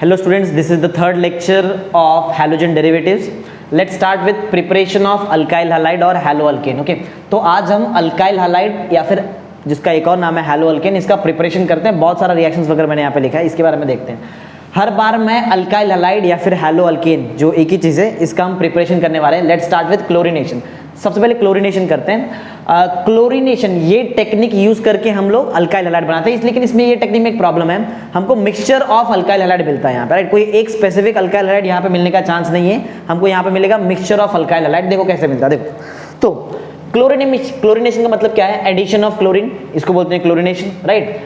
Hello students, this is the third lecture of halogen derivatives. Let's start with preparation of alkyl halide और haloalkane. Okay, तो आज हम alkyl halide या फिर जिसका एक और नाम है haloalkane, इसका प्रिपरेशन करते हैं. बहुत सारा रिएक्शंस वगैरह मैंने यहाँ पे लिखा है, इसके बारे में देखते हैं. हर बार मैं अल्काइल हैलाइड या फिर हैलोअल्केन जो एक ही चीज़ है इसका हम प्रिपरेशन करने वाले हैं. Let's start with chlorination. सबसे पहले क्लोरीनेशन करते हैं. क्लोरीनेशन ये टेक्निक यूज करके हम लोग अल्काइल हैलाइड बनाते हैं. लेकिन इसमें ये टेक्निक में एक प्रॉब्लम है, हमको मिक्सचर ऑफ अल्काइल हैलाइड मिलता है यहाँ पे, राइट. कोई एक स्पेसिफिक अल्काइल हैलाइड यहाँ पे मिलने का चांस नहीं है. हमको यहाँ पे मिलेगा मिक्सचर ऑफ अल्काइल हैलाइड. देखो कैसे मिलता है. देखो तो क्लोरीनेशन का मतलब क्या है? एडिशन ऑफ क्लोरीन, इसको बोलते हैं क्लोरीनेशन, राइट.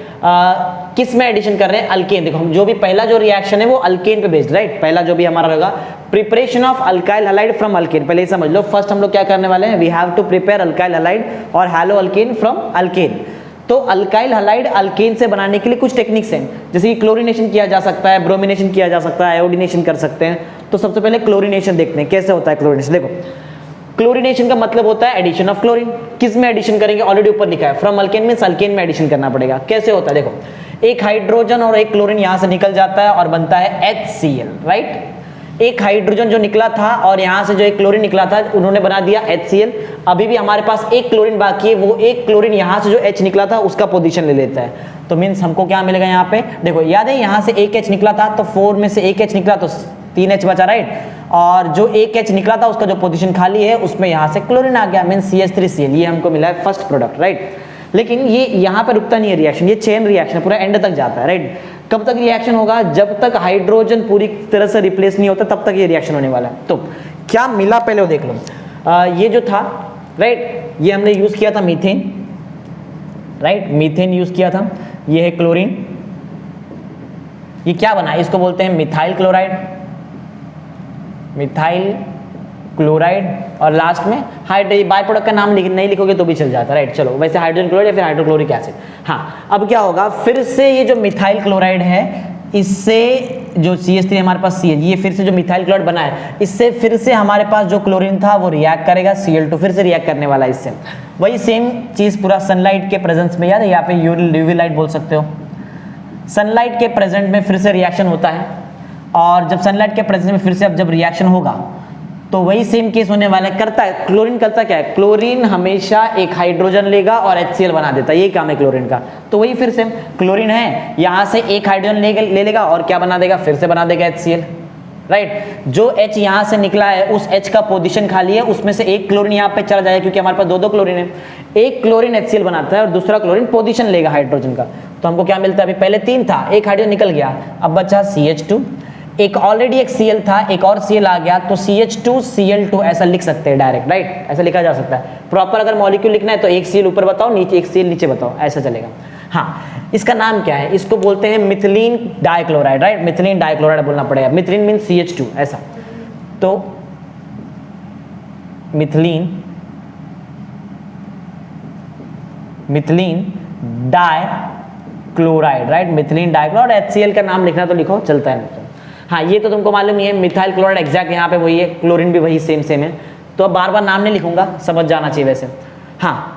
किस में एडिशन कर रहे हैं? अल्केन. देखो हम जो भी पहला जो रिएक्शन है वो अल्केन पे बेस्ड, राइट. पहला जो भी हमारा होगा preparation of alkyl halide from alkane. पहले समझ लो, फर्स्ट हम लोग क्या करने वाले हैं, we have to prepare alkyl halide और हैलो अल्केन फ्रॉम अल्केन. तो अल्काइल हैलाइड अल्केन से बनाने के लिए कुछ टेक्निक्स हैं, जैसे कि क्लोरीनेशन किया जा सकता है, ब्रोमिनेशन किया जा सकता है, आयोडीनेशन कर सकते हैं. तो सबसे पहले क्लोरीनेशन देखते हैं कैसे होता है क्लोरीनेशन. देखो क्लोरीनेशन का मतलब होता है एडिशन ऑफ क्लोरीन. किस में एडिशन करेंगे? ऑलरेडी ऊपर लिखा है, फ्रॉम अल्केन मींस अल्केन में एडिशन करना पड़ेगा. कैसे होता है? देखो एक हाइड्रोजन और एक क्लोरीन यहां से निकल जाता है और बनता है HCl, राइट. एक हाइड्रोजन जो निकला था और यहां से जो एक क्लोरीन निकला था उन्होंने बना दिया HCl. अभी भी हमारे पास एक क्लोरीन बाकी है, वो एक क्लोरीन यहां से जो H निकला था उसका पोजीशन ले लेता है. तो मींस हमको क्या मिलेगा यहाँ पे? देखो याद है यहां से एक H निकला था तो 4 में से एक H निकला तो 3 H बचा, राइट. और जो एक H निकला था उसका जो पोजीशन खाली है उसमें यहाँ से क्लोरीन आ गया, मीन CH3Cl. ये हमको मिला है फर्स्ट प्रोडक्ट, राइट. लेकिन ये यहाँ पर रुकता नहीं है रिएक्शन, ये चेन रिएक्शन पूरा एंड तक जाता है, राइट. कब तक रिएक्शन होगा? जब तक हाइड्रोजन पूरी तरह से रिप्लेस नहीं होता तब तक ये रिएक्शन होने वाला है. तो क्या मिला पहले वो देख लो. ये जो था, राइट, ये हमने यूज किया था मीथेन, राइट. मीथेन यूज किया था. ये है क्लोरीन. ये क्या बना है? इसको बोलते हैं मिथाइल क्लोराइड, मिथाइल क्लोराइड. और लास्ट में बाय प्रोडक्ट का नाम नहीं लिखोगे तो भी चल जाता है, राइट. चलो वैसे हाइड्रोजन क्लोराइड या फिर हाइड्रोक्लोरिक एसिड. हाँ, अब क्या होगा? फिर से ये जो मिथाइल क्लोराइड है इससे जो CH3 हमारे पास CH, ये फिर से जो मिथाइल क्लोराइड बना है इससे फिर से हमारे पास जो क्लोरीन था वो रिएक्ट करेगा, Cl2 फिर से रिएक्ट करने वाला है इससे. वही सेम चीज पूरा सनलाइट के प्रेजेंस में, याद है यहाँ पे यूवी लाइट बोल सकते हो. सनलाइट के प्रेजेंट में फिर से रिएक्शन होता है और जब सनलाइट के प्रेजेंस में फिर से अब जब रिएक्शन होगा तो वही सेम केस होने वाला है. करता है क्लोरीन, करता क्या है? क्लोरीन हमेशा एक हाइड्रोजन लेगा और HCl बना देता है, यही काम है क्लोरीन का. तो वही फिर से क्लोरीन है, यहाँ से एक हाइड्रोजन ले लेगा और क्या बना देगा? फिर से बना देगा HCl, राइट. जो H यहाँ से निकला है उस H का पोजीशन खाली है, उसमें से एक क्लोरीन यहाँ पे चला जाएगा क्योंकि हमारे पास दो क्लोरीन है. एक क्लोरीन HCl बनाता है और दूसरा क्लोरीन पोजीशन लेगा हाइड्रोजन का. तो हमको क्या मिलता है? अभी पहले 3 था, एक हाइड्रोजन निकल गया, अब बचा CH2. एक ऑलरेडी एक Cl था, एक और Cl आ गया तो CH2Cl2 ऐसा लिख सकते हैं डायरेक्ट, राइट. ऐसा लिखा जा सकता है. प्रॉपर अगर मॉलिक्यूल लिखना है तो एक Cl ऊपर बताओ, नीचे एक Cl नीचे बताओ, ऐसा चलेगा. हाँ, इसका नाम क्या है? इसको बोलते हैं methylene dichloride, right. Methylene dichloride बोलना पड़ेगा. मिथिलीन मीन CH2 ऐसा. तो methylene dichloride, right. Methylene dichloride. HCl का नाम लिखना तो लिखो, चलता है. हाँ, ये तो तुमको मालूम ही है, मिथाइल क्लोराइड एग्जैक्ट यहाँ पे वही है, क्लोरीन भी वही सेम है. तो अब बार बार नाम नहीं लिखूंगा, समझ जाना चाहिए वैसे. हाँ,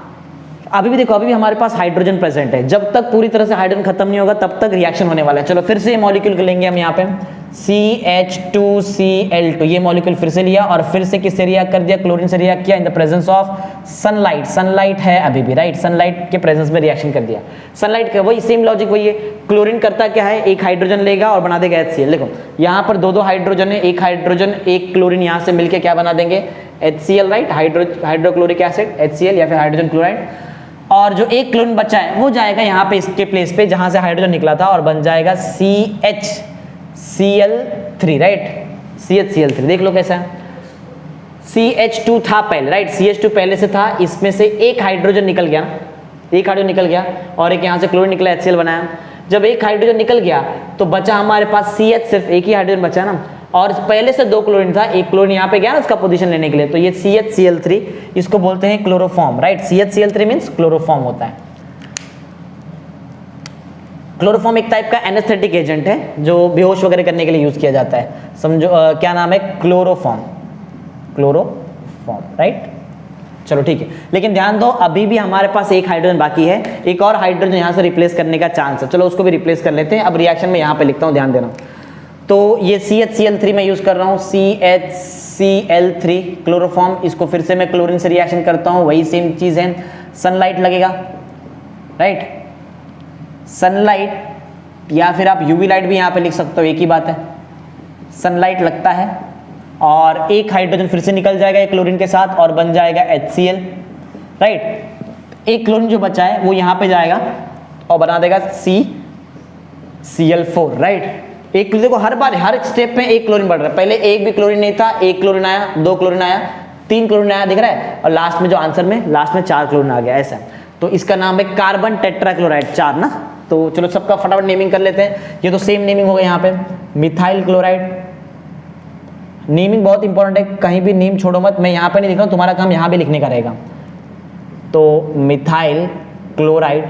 अभी भी देखो, अभी भी हमारे पास हाइड्रोजन प्रेजेंट है. जब तक पूरी तरह से हाइड्रोजन खत्म नहीं होगा तब तक रिएक्शन होने वाला है. चलो फिर से मॉलिक्यूल लेंगे हम यहाँ पे CH2Cl2. ये मॉलिक्यूल फिर से लिया और फिर से किससे रिएक्ट कर दिया? क्लोरीन से रिएक्ट किया इन the presence of sunlight. Sunlight है अभी भी, राइट. सनलाइट के प्रेजेंस में रिएक्शन कर दिया. सनलाइट का वही सेम लॉजिक वही है. क्लोरीन करता क्या है? एक हाइड्रोजन लेगा और बना देगा HCl. देखो यहाँ पर दो हाइड्रोजन है, एक हाइड्रोजन एक क्लोरीन यहाँ से मिलकर क्या बना देंगे? HCl, right. Hydrochloric acid HCl या फिर हाइड्रोजन क्लोराइड. और जो एक क्लोरीन बचा है वो जाएगा यहाँ पे इसके प्लेस पे जहां से हाइड्रोजन निकला था और बन जाएगा CHCl3, राइट. CHCl3 देख लो कैसा है. CH2 था पहले, राइट. CH2 पहले से था, इसमें से एक हाइड्रोजन निकल गया, एक हाइड्रोजन निकल गया और एक यहाँ से क्लोरीन निकला, HCl बनाया. जब एक हाइड्रोजन निकल गया तो बचा हमारे पास CH, सिर्फ एक ही हाइड्रोजन बचा ना. और पहले से 2 क्लोरीन था, एक क्लोरीन यहाँ पे गया ना उसका पोजीशन लेने के लिए, तो ये CHCl3, इसको बोलते हैं chloroform, right. CHCl3 means chloroform होता है. क्लोरोफॉर्म एक टाइप का एनेस्थेटिक एजेंट है जो बेहोश वगैरह करने के लिए यूज किया जाता है. समझो क्या नाम है? Chloroform, right. चलो ठीक है, लेकिन ध्यान दो अभी भी हमारे पास एक हाइड्रोजन बाकी है, एक और हाइड्रोजन यहाँ से रिप्लेस करने का चांस है. चलो उसको भी रिप्लेस कर लेते हैं. अब रिएक्शन में यहाँ पे लिखता हूँ, ध्यान देना. तो ये CHCl3 मैं यूज कर रहा हूँ, CHCl3 क्लोरोफॉर्म। इसको फिर से मैं क्लोरीन से रिएक्शन करता हूँ, वही सेम चीज है, सनलाइट लगेगा, राइट। सनलाइट या फिर आप यूवी लाइट भी यहाँ पे लिख सकते हो, एक ही बात है। सनलाइट लगता है और एक हाइड्रोजन फिर से निकल जाएगा एक क्लोरीन के साथ और बन जाएगा HCl, राइट। एक क्लोरीन जो बचा है वो यहाँ पे जाएगा और बना देगा CCl4, राइट। एक देखो हर बार हर स्टेप में एक क्लोरीन बढ़ रहा है, पहले एक भी क्लोरीन नहीं था, एक क्लोरीन आया, दो क्लोरीन आया, तीन क्लोरीन आया, दिख रहा है, और लास्ट में जो आंसर में लास्ट में 4 क्लोरीन आ गया, ऐसा। तो इसका नाम है कार्बन टेट्राक्लोराइड, 4 ना। तो चलो सबका फटाफट नेमिंग कर लेते हैं, ये तो सेम नेमिंग होगा यहाँ पे, मिथाइल क्लोराइड। नेमिंग बहुत इंपॉर्टेंट है, कहीं भी नेम छोड़ो मत, मैं यहाँ पे नहीं लिख रहा हूँ, तुम्हारा काम यहाँ भी लिखने का रहेगा। तो मिथाइल क्लोराइड,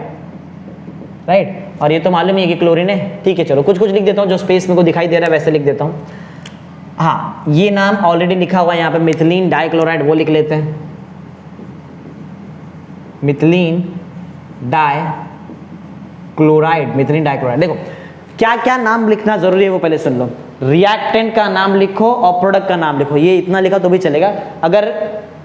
राइट। और ये तो मालूम ही है कि क्लोरीन है, ठीक है। चलो कुछ कुछ लिख देता हूँ, जो स्पेस मेरे को दिखाई दे रहा है वैसे लिख देता हूँ। हाँ, ये नाम ऑलरेडी लिखा हुआ है यहाँ पे, मिथिलीन डाइक्लोराइड, वो लिख लेते हैं, मिथिलीन डाइक्लोराइड, मिथिलीन डाइक्लोराइड। देखो क्या क्या नाम लिखना जरूरी है वो पहले सुन लो। रिएक्टेंट का नाम लिखो और प्रोडक्ट का नाम लिखो, ये इतना लिखा तो भी चलेगा। अगर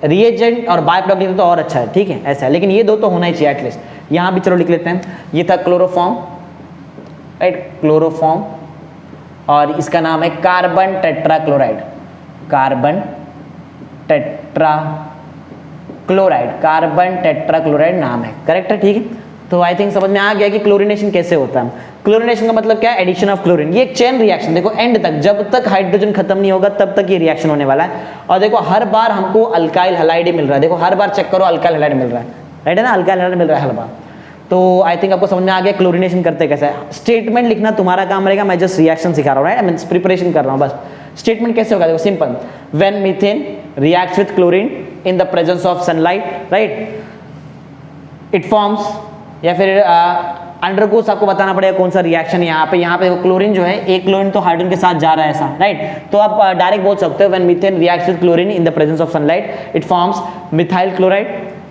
रिएजेंट और बाय प्रोडक्ट लिखो तो और अच्छा है, ठीक है, ऐसा है। लेकिन ये दो तो होना ही चाहिए एटलीस्ट। यहाँ भी चलो लिख लेते हैं, ये था क्लोरोफॉर्म, राइट, क्लोरोफॉर्म, और इसका नाम है carbon tetrachloride, carbon tetrachloride, carbon tetrachloride नाम है, करेक्ट है, ठीक है। तो आई थिंक समझ में आ गया कि क्लोरीनेशन कैसे होता है। क्लोरीनेशन का मतलब क्या है? Addition of chlorine. ये एक चेन रिएक्शन, देखो एंड तक, जब तक हाइड्रोजन खत्म नहीं होगा तब तक ये रिएक्शन होने वाला है। और देखो हर बार हमको अल्काइल हैलाइड ही मिल रहा है, देखो हर बार चेक करो अल्काइल हैलाइड मिल रहा है, राइट है ना, अल्काइल हैलाइड मिल रहा है हर बार। तो आई थिंक आपको समझ में आ गया क्लोरीनेशन करते कैसे है। स्टेटमेंट लिखना तुम्हारा काम रहेगा, मैं जस्ट रिएक्शन सिखा रहा हूँ, राइट, मींस प्रिपरेशन कर रहा हूँ बस। स्टेटमेंट कैसे होगा, देखो simple, when methane reacts with chlorine in the presence of sunlight, right, it forms, या फिर अंडरगोस आपको बताना पड़ेगा कौन सा रिएक्शन है। यहाँ पे क्लोरीन जो है, एक क्लोरीन तो हाइड्रोजन के साथ जा रहा है ऐसा, राइट। तो आप डायरेक्ट बोल सकते हो when methane reacts with chlorine in the presence of sunlight it forms methyl chloride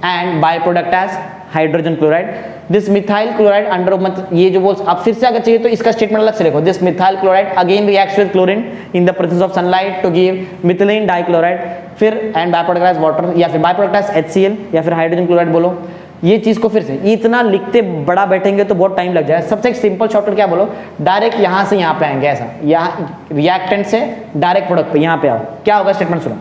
and by product as hydrogen chloride. This methyl chloride under, मतलब ये जो बोल, आप फिर से अगर चाहिए तो इसका स्टेटमेंट अलग से लिखो, this methyl chloride again reacts with chlorine in the presence of sunlight to give methylene dichloride, फिर and by product as water, या फिर बाय प्रोडक्ट एज HCl, या फिर हाइड्रोजन क्लोराइड बोलो। ये चीज को फिर से इतना लिखते बड़ा बैठेंगे तो बहुत टाइम लग जाएगा। सबसे एक सिंपल शॉर्टकट क्या बोलो, डायरेक्ट यहां से यहां पे आएंगे, ऐसा, यहाँ रिएक्टेंट से डायरेक्ट प्रोडक्ट पे यहां पे आओ। क्या होगा स्टेटमेंट सुनो,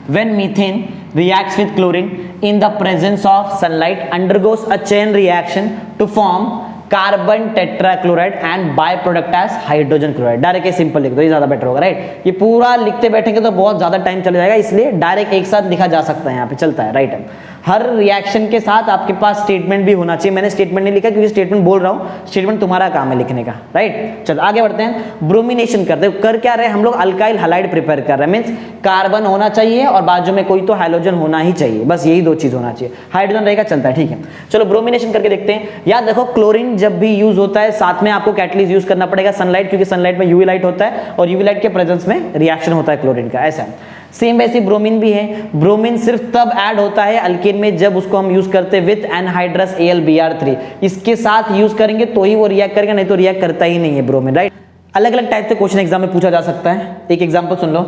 when methane reacts with chlorine in the presence of sunlight undergoes a chain reaction to form carbon tetrachloride and by product as hydrogen chloride. Direct ये सिंपल लिख दो, ये ज्यादा बेटर होगा, राइट। ये पूरा लिखते बैठेंगे तो बहुत ज्यादा टाइम चला जाएगा, इसलिए डायरेक्ट एक साथ लिखा जा सकता है, यहाँ पे चलता है, राइट। हर रिएक्शन के साथ आपके पास स्टेटमेंट भी होना चाहिए। मैंने स्टेटमेंट नहीं लिखा क्योंकि स्टेटमेंट बोल रहा हूँ, स्टेटमेंट तुम्हारा काम है लिखने का, राइट। चलो आगे बढ़ते हैं। ब्रोमिनेशन करते हैं, कर क्या रहे हैं हम लोग, अल्काइल हैलाइड प्रिपेयर कर रहे हैं, मींस कार्बन होना चाहिए और बाजू में कोई तो हाइड्रोजन होना ही चाहिए, बस यही दो चीज होना चाहिए, हाइड्रोजन रहेगा चलता है, ठीक है। चलो ब्रोमिनेशन करके देखते हैं। याद देखो क्लोरीन जब भी यूज होता है साथ में आपको कैटलिस्ट यूज करना पड़ेगा सनलाइट, क्योंकि सनलाइट में यूवी लाइट होता है और यूवी लाइट के प्रेजेंस में रिएक्शन होता है क्लोरीन का, ऐसा। सेम वैसे ब्रोमीन भी है। ब्रोमीन सिर्फ तब ऐड होता है अल्केन में जब उसको हम यूज करते हैं विद एनहाइड्रस AlBr3, इसके साथ यूज करेंगे तो ही वो रिएक्ट करेगा, नहीं तो रिएक्ट करता ही नहीं है ब्रोमीन, राइट। अलग अलग टाइप से क्वेश्चन एग्जाम में पूछा जा सकता है। एक example soon low,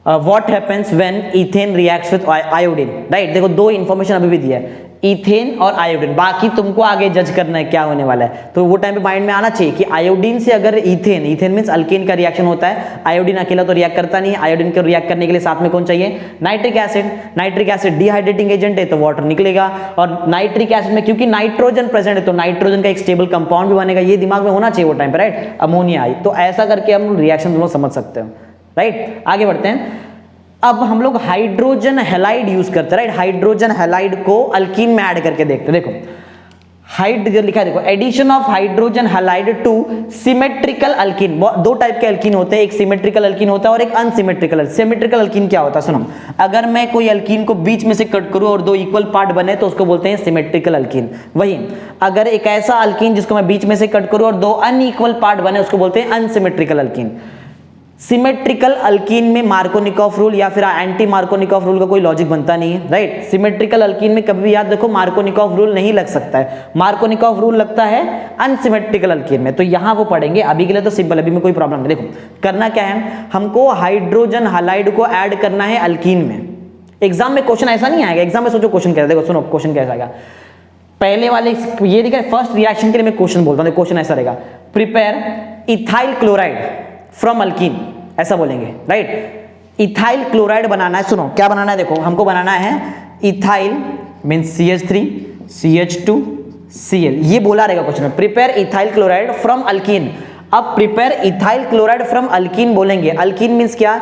what happens when ethane reacts with iodine, right. देखो दो इंफॉर्मेशन अभी भी दिया है, इथेन और आयोडीन, बाकी तुमको आगे जज करना है क्या होने वाला है। तो वो टाइम पे माइंड में आना चाहिए कि आयोडीन से अगर इथेन, इथेन मींस अल्केन का रिएक्शन होता है, आयोडीन अकेला तो रिएक्ट करता नहीं है, आयोडीन को रिएक्ट करने के लिए साथ में कौन चाहिए, nitric acid. Nitric acid dehydrating agent है तो वाटर निकलेगा, और नाइट्रिक एसिड में क्योंकि नाइट्रोजन प्रेजेंट है तो नाइट्रोजन का एक स्टेबल कंपाउंड भी बनेगा, ये दिमाग में होना चाहिए वो टाइम पे, राइट। अमोनिया आई, तो ऐसा करके हम रिएक्शन लोग समझ सकते हो, राइट। आगे बढ़ते हैं। अब हम लोग हाइड्रोजन हैलाइड यूज करते हैं, राइट। हाइड्रोजन हैलाइड को अल्कीन में ऐड करके देखते हैं। देखो हाइड्रोजन लिखा है, देखो addition of hydrogen halide to symmetrical alkene. दो टाइप के अल्कीन होते हैं, एक सिमेट्रिकल अल्कीन होता है और एक अनसिमेट्रिकल। सिमेट्रिकल अल्कीन क्या होता है सुनो, अगर मैं कोई अल्कीन को बीच में से कट करूं और दो इक्वल पार्ट बने तो उसको बोलते हैं सिमेट्रिकल अल्कीन। वही अगर एक ऐसा अल्कीन जिसको मैं बीच में से कट करूं और दो अनइक्वल पार्ट बने उसको बोलते हैं अनसिमेट्रिकल अल्कीन। सिमेट्रिकल अल्कीन में मार्कोनिकॉफ रूल या फिर एंटी मार्कोनिकॉफ रूल का कोई लॉजिक बनता नहीं है, राइट। सिमेट्रिकल अल्कीन में कभी भी याद रखो मार्कोनिकॉफ रूल नहीं लग सकता है, मार्कोनिकॉफ रूल लगता है अनसिमेट्रिकल अल्कीन में। तो यहां वो पढ़ेंगे, अभी के लिए तो सिंपल, अभी में कोई प्रॉब्लम नहीं। देखो करना क्या है, हमको हाइड्रोजन हाइलाइड को ऐड करना है अल्कीन में। एग्जाम में क्वेश्चन ऐसा नहीं आएगा, एग्जाम में सोचो क्वेश्चन क्या है, देखो सुनो क्वेश्चन कैसा आएगा। पहले वाले ये दिखा फर्स्ट रिएक्शन के लिए मैं क्वेश्चन बोलता हूं, क्वेश्चन ऐसा रहेगा, prepare ethyl chloride from alkyne, ऐसा बोलेंगे, राइट। इथाइल क्लोराइड बनाना है, सुनो क्या बनाना है, देखो हमको बनाना है ethyl means CH3 CH2 Cl, ये बोला रहेगा क्वेश्चन में, prepare ethyl chloride from alkene. अब prepare ethyl chloride from alkene बोलेंगे, अल्कीन मींस क्या,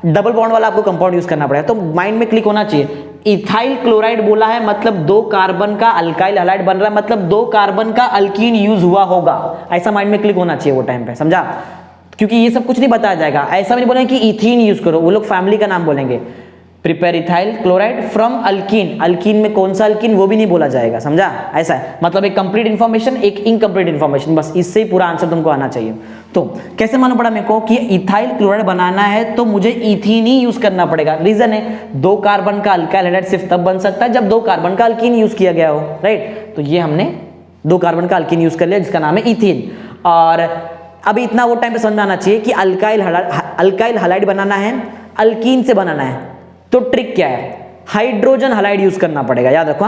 डबल बॉन्ड वाला आपको कंपाउंड यूज करना पड़ेगा, तो माइंड में क्लिक होना चाहिए। इथाइल क्लोराइड बोला है मतलब 2 कार्बन का अल्काइल हैलाइड बन रहा है, मतलब 2 कार्बन का अल्कीन यूज हुआ होगा, ऐसा माइंड में क्लिक होना चाहिए वो टाइम पे, समझा। क्योंकि ये सब कुछ नहीं बताया जाएगा, ऐसा भी नहीं बोलेंगे कि इथीन यूज करो, वो लोग फैमिली का नाम बोलेंगे। Prepare ethyl chloride from alkyne, alkyne में कौन सा अल्कीन वो भी नहीं बोला जाएगा, समझा। ऐसा है, मतलब एक कंप्लीट इंफॉर्मेशन एक इनकम्प्लीट इंफॉर्मेशन, बस इससे ही पूरा आंसर तुमको आना चाहिए। तो कैसे मालूम पड़ा मेरे को कि इथाइल क्लोराइड बनाना है तो मुझे इथीन ही यूज करना पड़ेगा। रीजन है 2 कार्बन का अल्काइल हैलाइड सिर्फ तब बन सकता है जब 2 कार्बन का अल्कीन यूज किया गया हो, राइट। तो ये हमने 2 कार्बन का अल्कीन यूज कर लिया जिसका नाम है इथीन। और अभी इतना वो टाइम पे समझ में आना चाहिए कि अल्काइल हैलाइड बनाना है, अल्कीन से बनाना है, तो ट्रिक क्या है, हाइड्रोजन हैलाइड यूज करना पड़ेगा, याद रखो।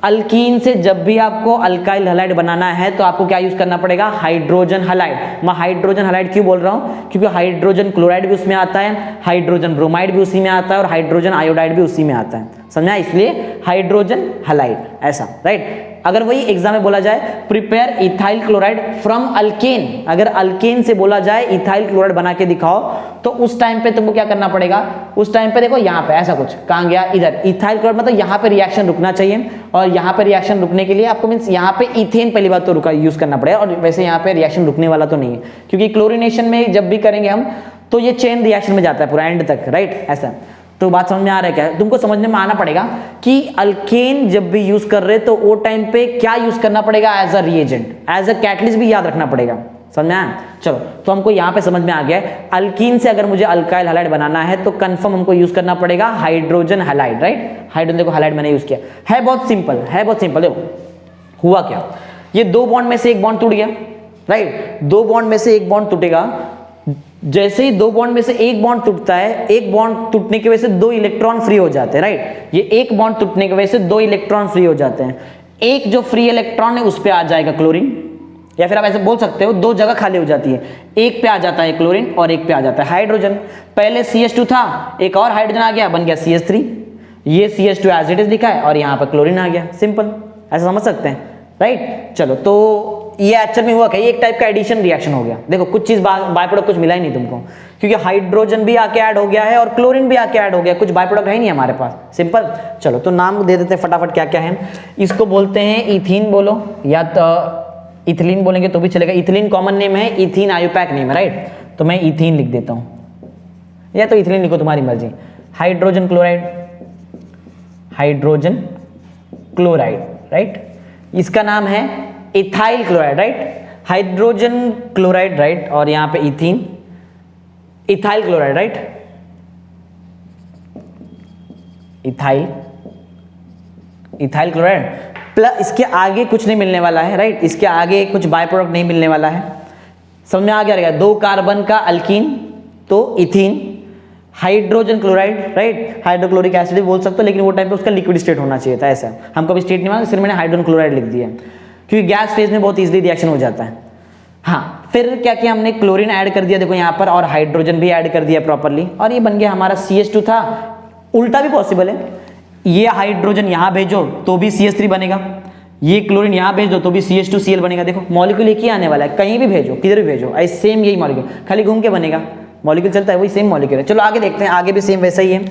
अल्कीन से जब भी आपको अल्काइल हैलाइड बनाना है तो आपको क्या यूज करना पड़ेगा, हाइड्रोजन हैलाइड। मैं हाइड्रोजन हैलाइड क्यों बोल रहा हूं, क्योंकि हाइड्रोजन क्लोराइड भी उसमें आता है, हाइड्रोजन ब्रोमाइड भी उसी में आता है और हाइड्रोजन आयोडाइड भी उसी में आता है, समझा, इसलिए हाइड्रोजन हैलाइड, ऐसा, राइट। अगर वही एग्जाम में बोला जाए prepare ethyl chloride from alkane, अगर अल्केन से बोला जाए इथाइल क्लोराइड बना के दिखाओ, तो उस टाइम पे तुमको क्या करना पड़ेगा, उस टाइम पे देखो यहाँ पे ऐसा कुछ कहाँ गया, इधर इथाइल क्लोराइड, मतलब यहाँ पे रिएक्शन रुकना चाहिए, और यहाँ पे रिएक्शन रुकने के लिए आपको मींस यहाँ पे इथेन पहली बात तो रुका यूज करना पड़ेगा, और वैसे यहाँ पे रिएक्शन रुकने वाला तो नहीं है, क्योंकि क्लोरिनेशन में जब भी करेंगे हम तो ये चेन रिएक्शन में जाता है पूरा एंड तक, राइट। ऐसा तो बात समझ में आ रहा है क्या, तुमको समझने में आना पड़ेगा कि अल्केन जब भी यूज कर रहे तो वो टाइम पे क्या यूज करना पड़ेगा, as a reagent, as a catalyst भी याद रखना पड़ेगा, समझ में आया। चलो तो हमको यहाँ पे समझ में आ गया, अल्कीन से अगर मुझे अल्काइल हैलाइड बनाना है तो कंफर्म हमको यूज करना पड़ेगा हाइड्रोजन हैलाइड, राइट। हाइड्रोजन देखो हैलाइड मैंने यूज किया है, बहुत सिंपल है, बहुत सिंपल। देखो हुआ क्या, ये 2 बॉन्ड में से एक बॉन्ड टूट गया, राइट। 2 बॉन्ड में से एक बॉन्ड टूटेगा, जैसे ही 2 बॉन्ड में से एक बॉन्ड टूटता है, एक बॉन्ड टूटने की वजह से 2 इलेक्ट्रॉन फ्री हो जाते हैं, राइट। ये एक बॉन्ड टूटने की वजह से 2 इलेक्ट्रॉन फ्री हो जाते हैं, एक जो फ्री इलेक्ट्रॉन है उस पे आ जाएगा क्लोरीन, या फिर आप ऐसे बोल सकते हो 2 जगह खाली हो जाती है, एक पे आ जाता है क्लोरीन और एक पे आ जाता है हाइड्रोजन। पहले CH2 था, एक और हाइड्रोजन आ गया, बन गया CH3, ये CH2 एज इट इज लिखा है और यहाँ पर क्लोरीन आ गया, सिंपल, ऐसा समझ सकते हैं, राइट। चलो तो ये एक्चुअल में हुआ क्या, एक टाइप का एडिशन रिएक्शन हो गया। देखो कुछ चीज बाय प्रोडक्ट कुछ मिला ही नहीं तुमको, क्योंकि हाइड्रोजन भी आके ऐड हो गया है और क्लोरीन भी आके ऐड हो गया, कुछ बाय प्रोडक्ट है नहीं हमारे पास, सिंपल। चलो तो नाम दे देते हैं फटाफट क्या क्या है, इसको बोलते हैं इथीन बोलो, या तो इथिलीन बोलेंगे तो भी चलेगा, इथिलीन कॉमन नेम है, इथीन आयोपैक नेम है, राइट। तो मैं इथीन लिख देता हूं, या तो इथिलीन लिखो, तुम्हारी मर्जी। Hydrogen chloride, hydrogen chloride, right, इसका नाम है ethyl chloride, right. Hydrogen chloride, right, और यहां पे ethene, ethyl chloride, right, ethyl, ethyl chloride plus इसके आगे कुछ नहीं मिलने वाला है, राइट, इसके आगे कुछ बाय प्रोडक्ट नहीं मिलने वाला है, समझ में आ गया रहेगा। 2 कार्बन का अल्कीन तो ethene, hydrogen chloride, right, hydrochloric acid भी बोल सकते हो, लेकिन वो टाइम पे उसका लिक्विड स्टेट होना चाहिए था, ऐसा हमको भी स्टेट नहीं मालूम, इसलिए मैंने हाइड्रोजन क्लोराइड लिख दिया, क्योंकि गैस फेज में बहुत इजीली रिएक्शन हो जाता है। हाँ, फिर क्या किया हमने, क्लोरीन ऐड कर दिया देखो यहाँ पर, और हाइड्रोजन भी ऐड कर दिया प्रॉपरली, और ये बन गया हमारा CH2 था। उल्टा भी पॉसिबल है, ये हाइड्रोजन यहाँ भेजो तो भी CH3 बनेगा, ये क्लोरीन यहाँ भेज दो तो भी CH2Cl बनेगा। देखो मॉलिक्यूल एक ही आने वाला है, कहीं भी भेजो, किधर भी भेजो, ऐसे सेम यही मॉलिक्यूल, खाली घूम के बनेगा, मॉलिक्यूल चलता है वही सेम मॉलिक्यूल है। चलो आगे देखते हैं, आगे भी सेम वैसा ही है,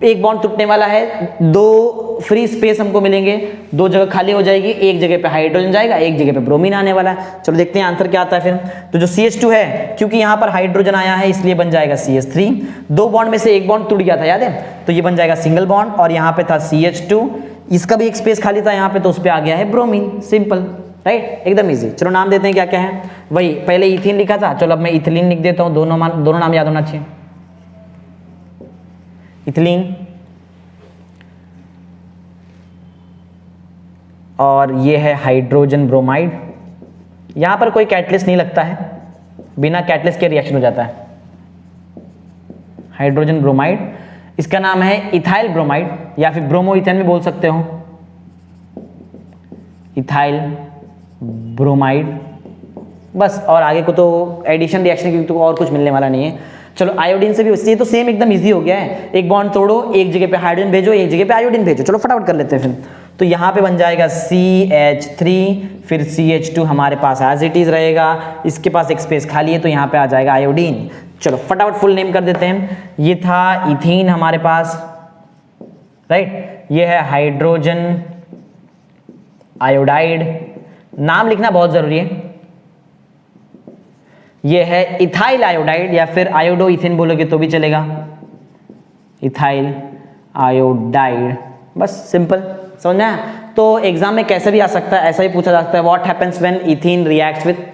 एक बॉन्ड टूटने वाला है, 2 फ्री स्पेस हमको मिलेंगे, 2 जगह खाली हो जाएगी, एक जगह पे हाइड्रोजन जाएगा, एक जगह पे ब्रोमीन आने वाला है। चलो देखते हैं आंसर क्या आता है फिर। तो जो CH2 है, क्योंकि यहाँ पर हाइड्रोजन आया है इसलिए बन जाएगा CH3, 2 बॉन्ड में से एक बॉन्ड टूट गया था, याद है, तो ये बन जाएगा सिंगल बॉन्ड, और यहाँ पे था CH2, इसका भी एक स्पेस खाली था यहाँ पे, तो उस पे आ गया है ब्रोमीन, सिंपल, राइट, एकदम इजी। चलो नाम देते हैं, क्या क्या है वही, पहले इथीन लिखा था, चलो अब मैं इथिलीन लिख देता हूँ, दोनों नाम याद होना चाहिए। इथिलीन और ये है हाइड्रोजन ब्रोमाइड। यहां पर कोई कैटलिस्ट नहीं लगता है, बिना कैटलिस्ट के रिएक्शन हो जाता है। हाइड्रोजन ब्रोमाइड, इसका नाम है इथाइल ब्रोमाइड या फिर ब्रोमो इथेन भी बोल सकते हो, इथाइल ब्रोमाइड बस। और आगे को तो एडिशन रिएक्शन की तो और कुछ मिलने वाला नहीं है। चलो आयोडीन से भी वैसे तो सेम एकदम इजी हो गया है, एक बॉन्ड तोड़ो, एक जगह पे हाइड्रोजन भेजो, एक जगह पे आयोडीन भेजो। चलो फटाफट कर लेते हैं फिर। तो यहाँ पे बन जाएगा CH3, फिर CH2 हमारे पास एज इट इज रहेगा, इसके पास एक स्पेस खाली है तो यहाँ पे आ जाएगा आयोडीन। चलो फटाफट फुल नेम कर देते हैं। ये था इथीन हमारे पास, राइट, ये है हाइड्रोजन आयोडाइड, नाम लिखना बहुत जरूरी है। ये है इथाइल आयोडाइड या फिर आयोडो इथेन बोलोगे तो भी चलेगा, इथाइल आयोडाइड, बस सिंपल, समझना है। तो एग्जाम में कैसे भी आ सकता है, ऐसा ही पूछा जा सकता है, what happens when ethene reacts with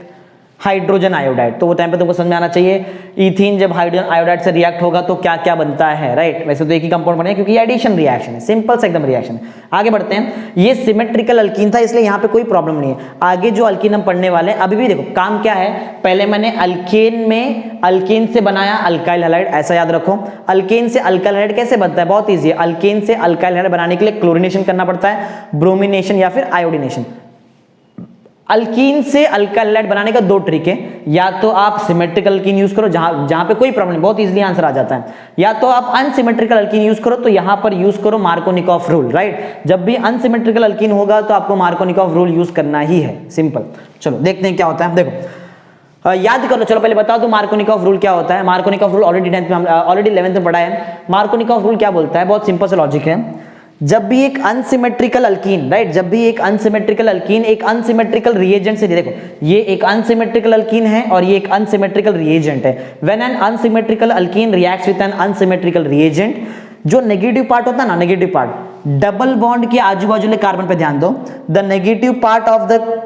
hydrogen iodide, तो वो टाइम पे तुमको समझ में आना चाहिए इथीन जब हाइड्रोजन आयोडाइड से रिएक्ट होगा तो क्या क्या बनता है, राइट। वैसे तो एक ही कंपाउंड बनेगा क्योंकि ये एडिशन रिएक्शन है, सिंपल से एकदम रिएक्शन है। आगे बढ़ते हैं, ये सिमेट्रिकल अल्कीन था इसलिए यहाँ पे कोई प्रॉब्लम नहीं है। आगे जो अल्कीन हम पढ़ने वाले हैं, अभी भी देखो काम क्या है, पहले मैंने अल्केन से बनाया अल्काइल हैलाइड, ऐसा याद रखो। अल्केन से अल्काइल हैलाइड कैसे बनता है, बहुत ईजी है। अल्केन से अल्काइल हैलाइड बनाने के लिए क्लोरीनेशन करना पड़ता है, ब्रोमिनेशन या फिर आयोडीनेशन। अल्कीन से अल्काइल हैलाइड बनाने का दो ट्रिक है, या तो आप सिमेट्रिकल अल्कीन यूज करो, जहां पे कोई प्रॉब्लम, बहुत इजीली आंसर आ जाता है, या तो आप अनसिमेट्रिकल अल्कीन यूज करो, तो यहां पर यूज करो मार्कोनिकॉफ रूल, राइट। जब भी अनसिमेट्रिकल अल्कीन होगा तो आपको मार्कोनिकॉफ रूल यूज करना ही है, सिंपल। चलो देखते हैं क्या होता है, देखो याद कर लो। चलो पहले बता दो मार्कोनिकॉफ रूल क्या होता है। मार्कोनिकॉफ रूल ऑलरेडी 11th में पढ़ा है। मार्कोनिकॉफ रूल क्या बोलता है, बहुत सिंपल सा लॉजिक है। जब भी एक अनसिमेट्रिकल अल्कीन, राइट, जब भी एक अनसिमेट्रिकल अल्कीन एक अनसिमेट्रिकल रिएजेंट से, देखो ये एक अनसिमेट्रिकल अल्कीन है और ये एक अनसिमेट्रिकल रिएजेंट है। When an unsymmetrical alkene reacts with an unsymmetrical reagent, जो नेगेटिव पार्ट होता है ना, नेगेटिव पार्ट, डबल बॉन्ड के आजू बाजू वाले कार्बन पे ध्यान दो, the negative part of the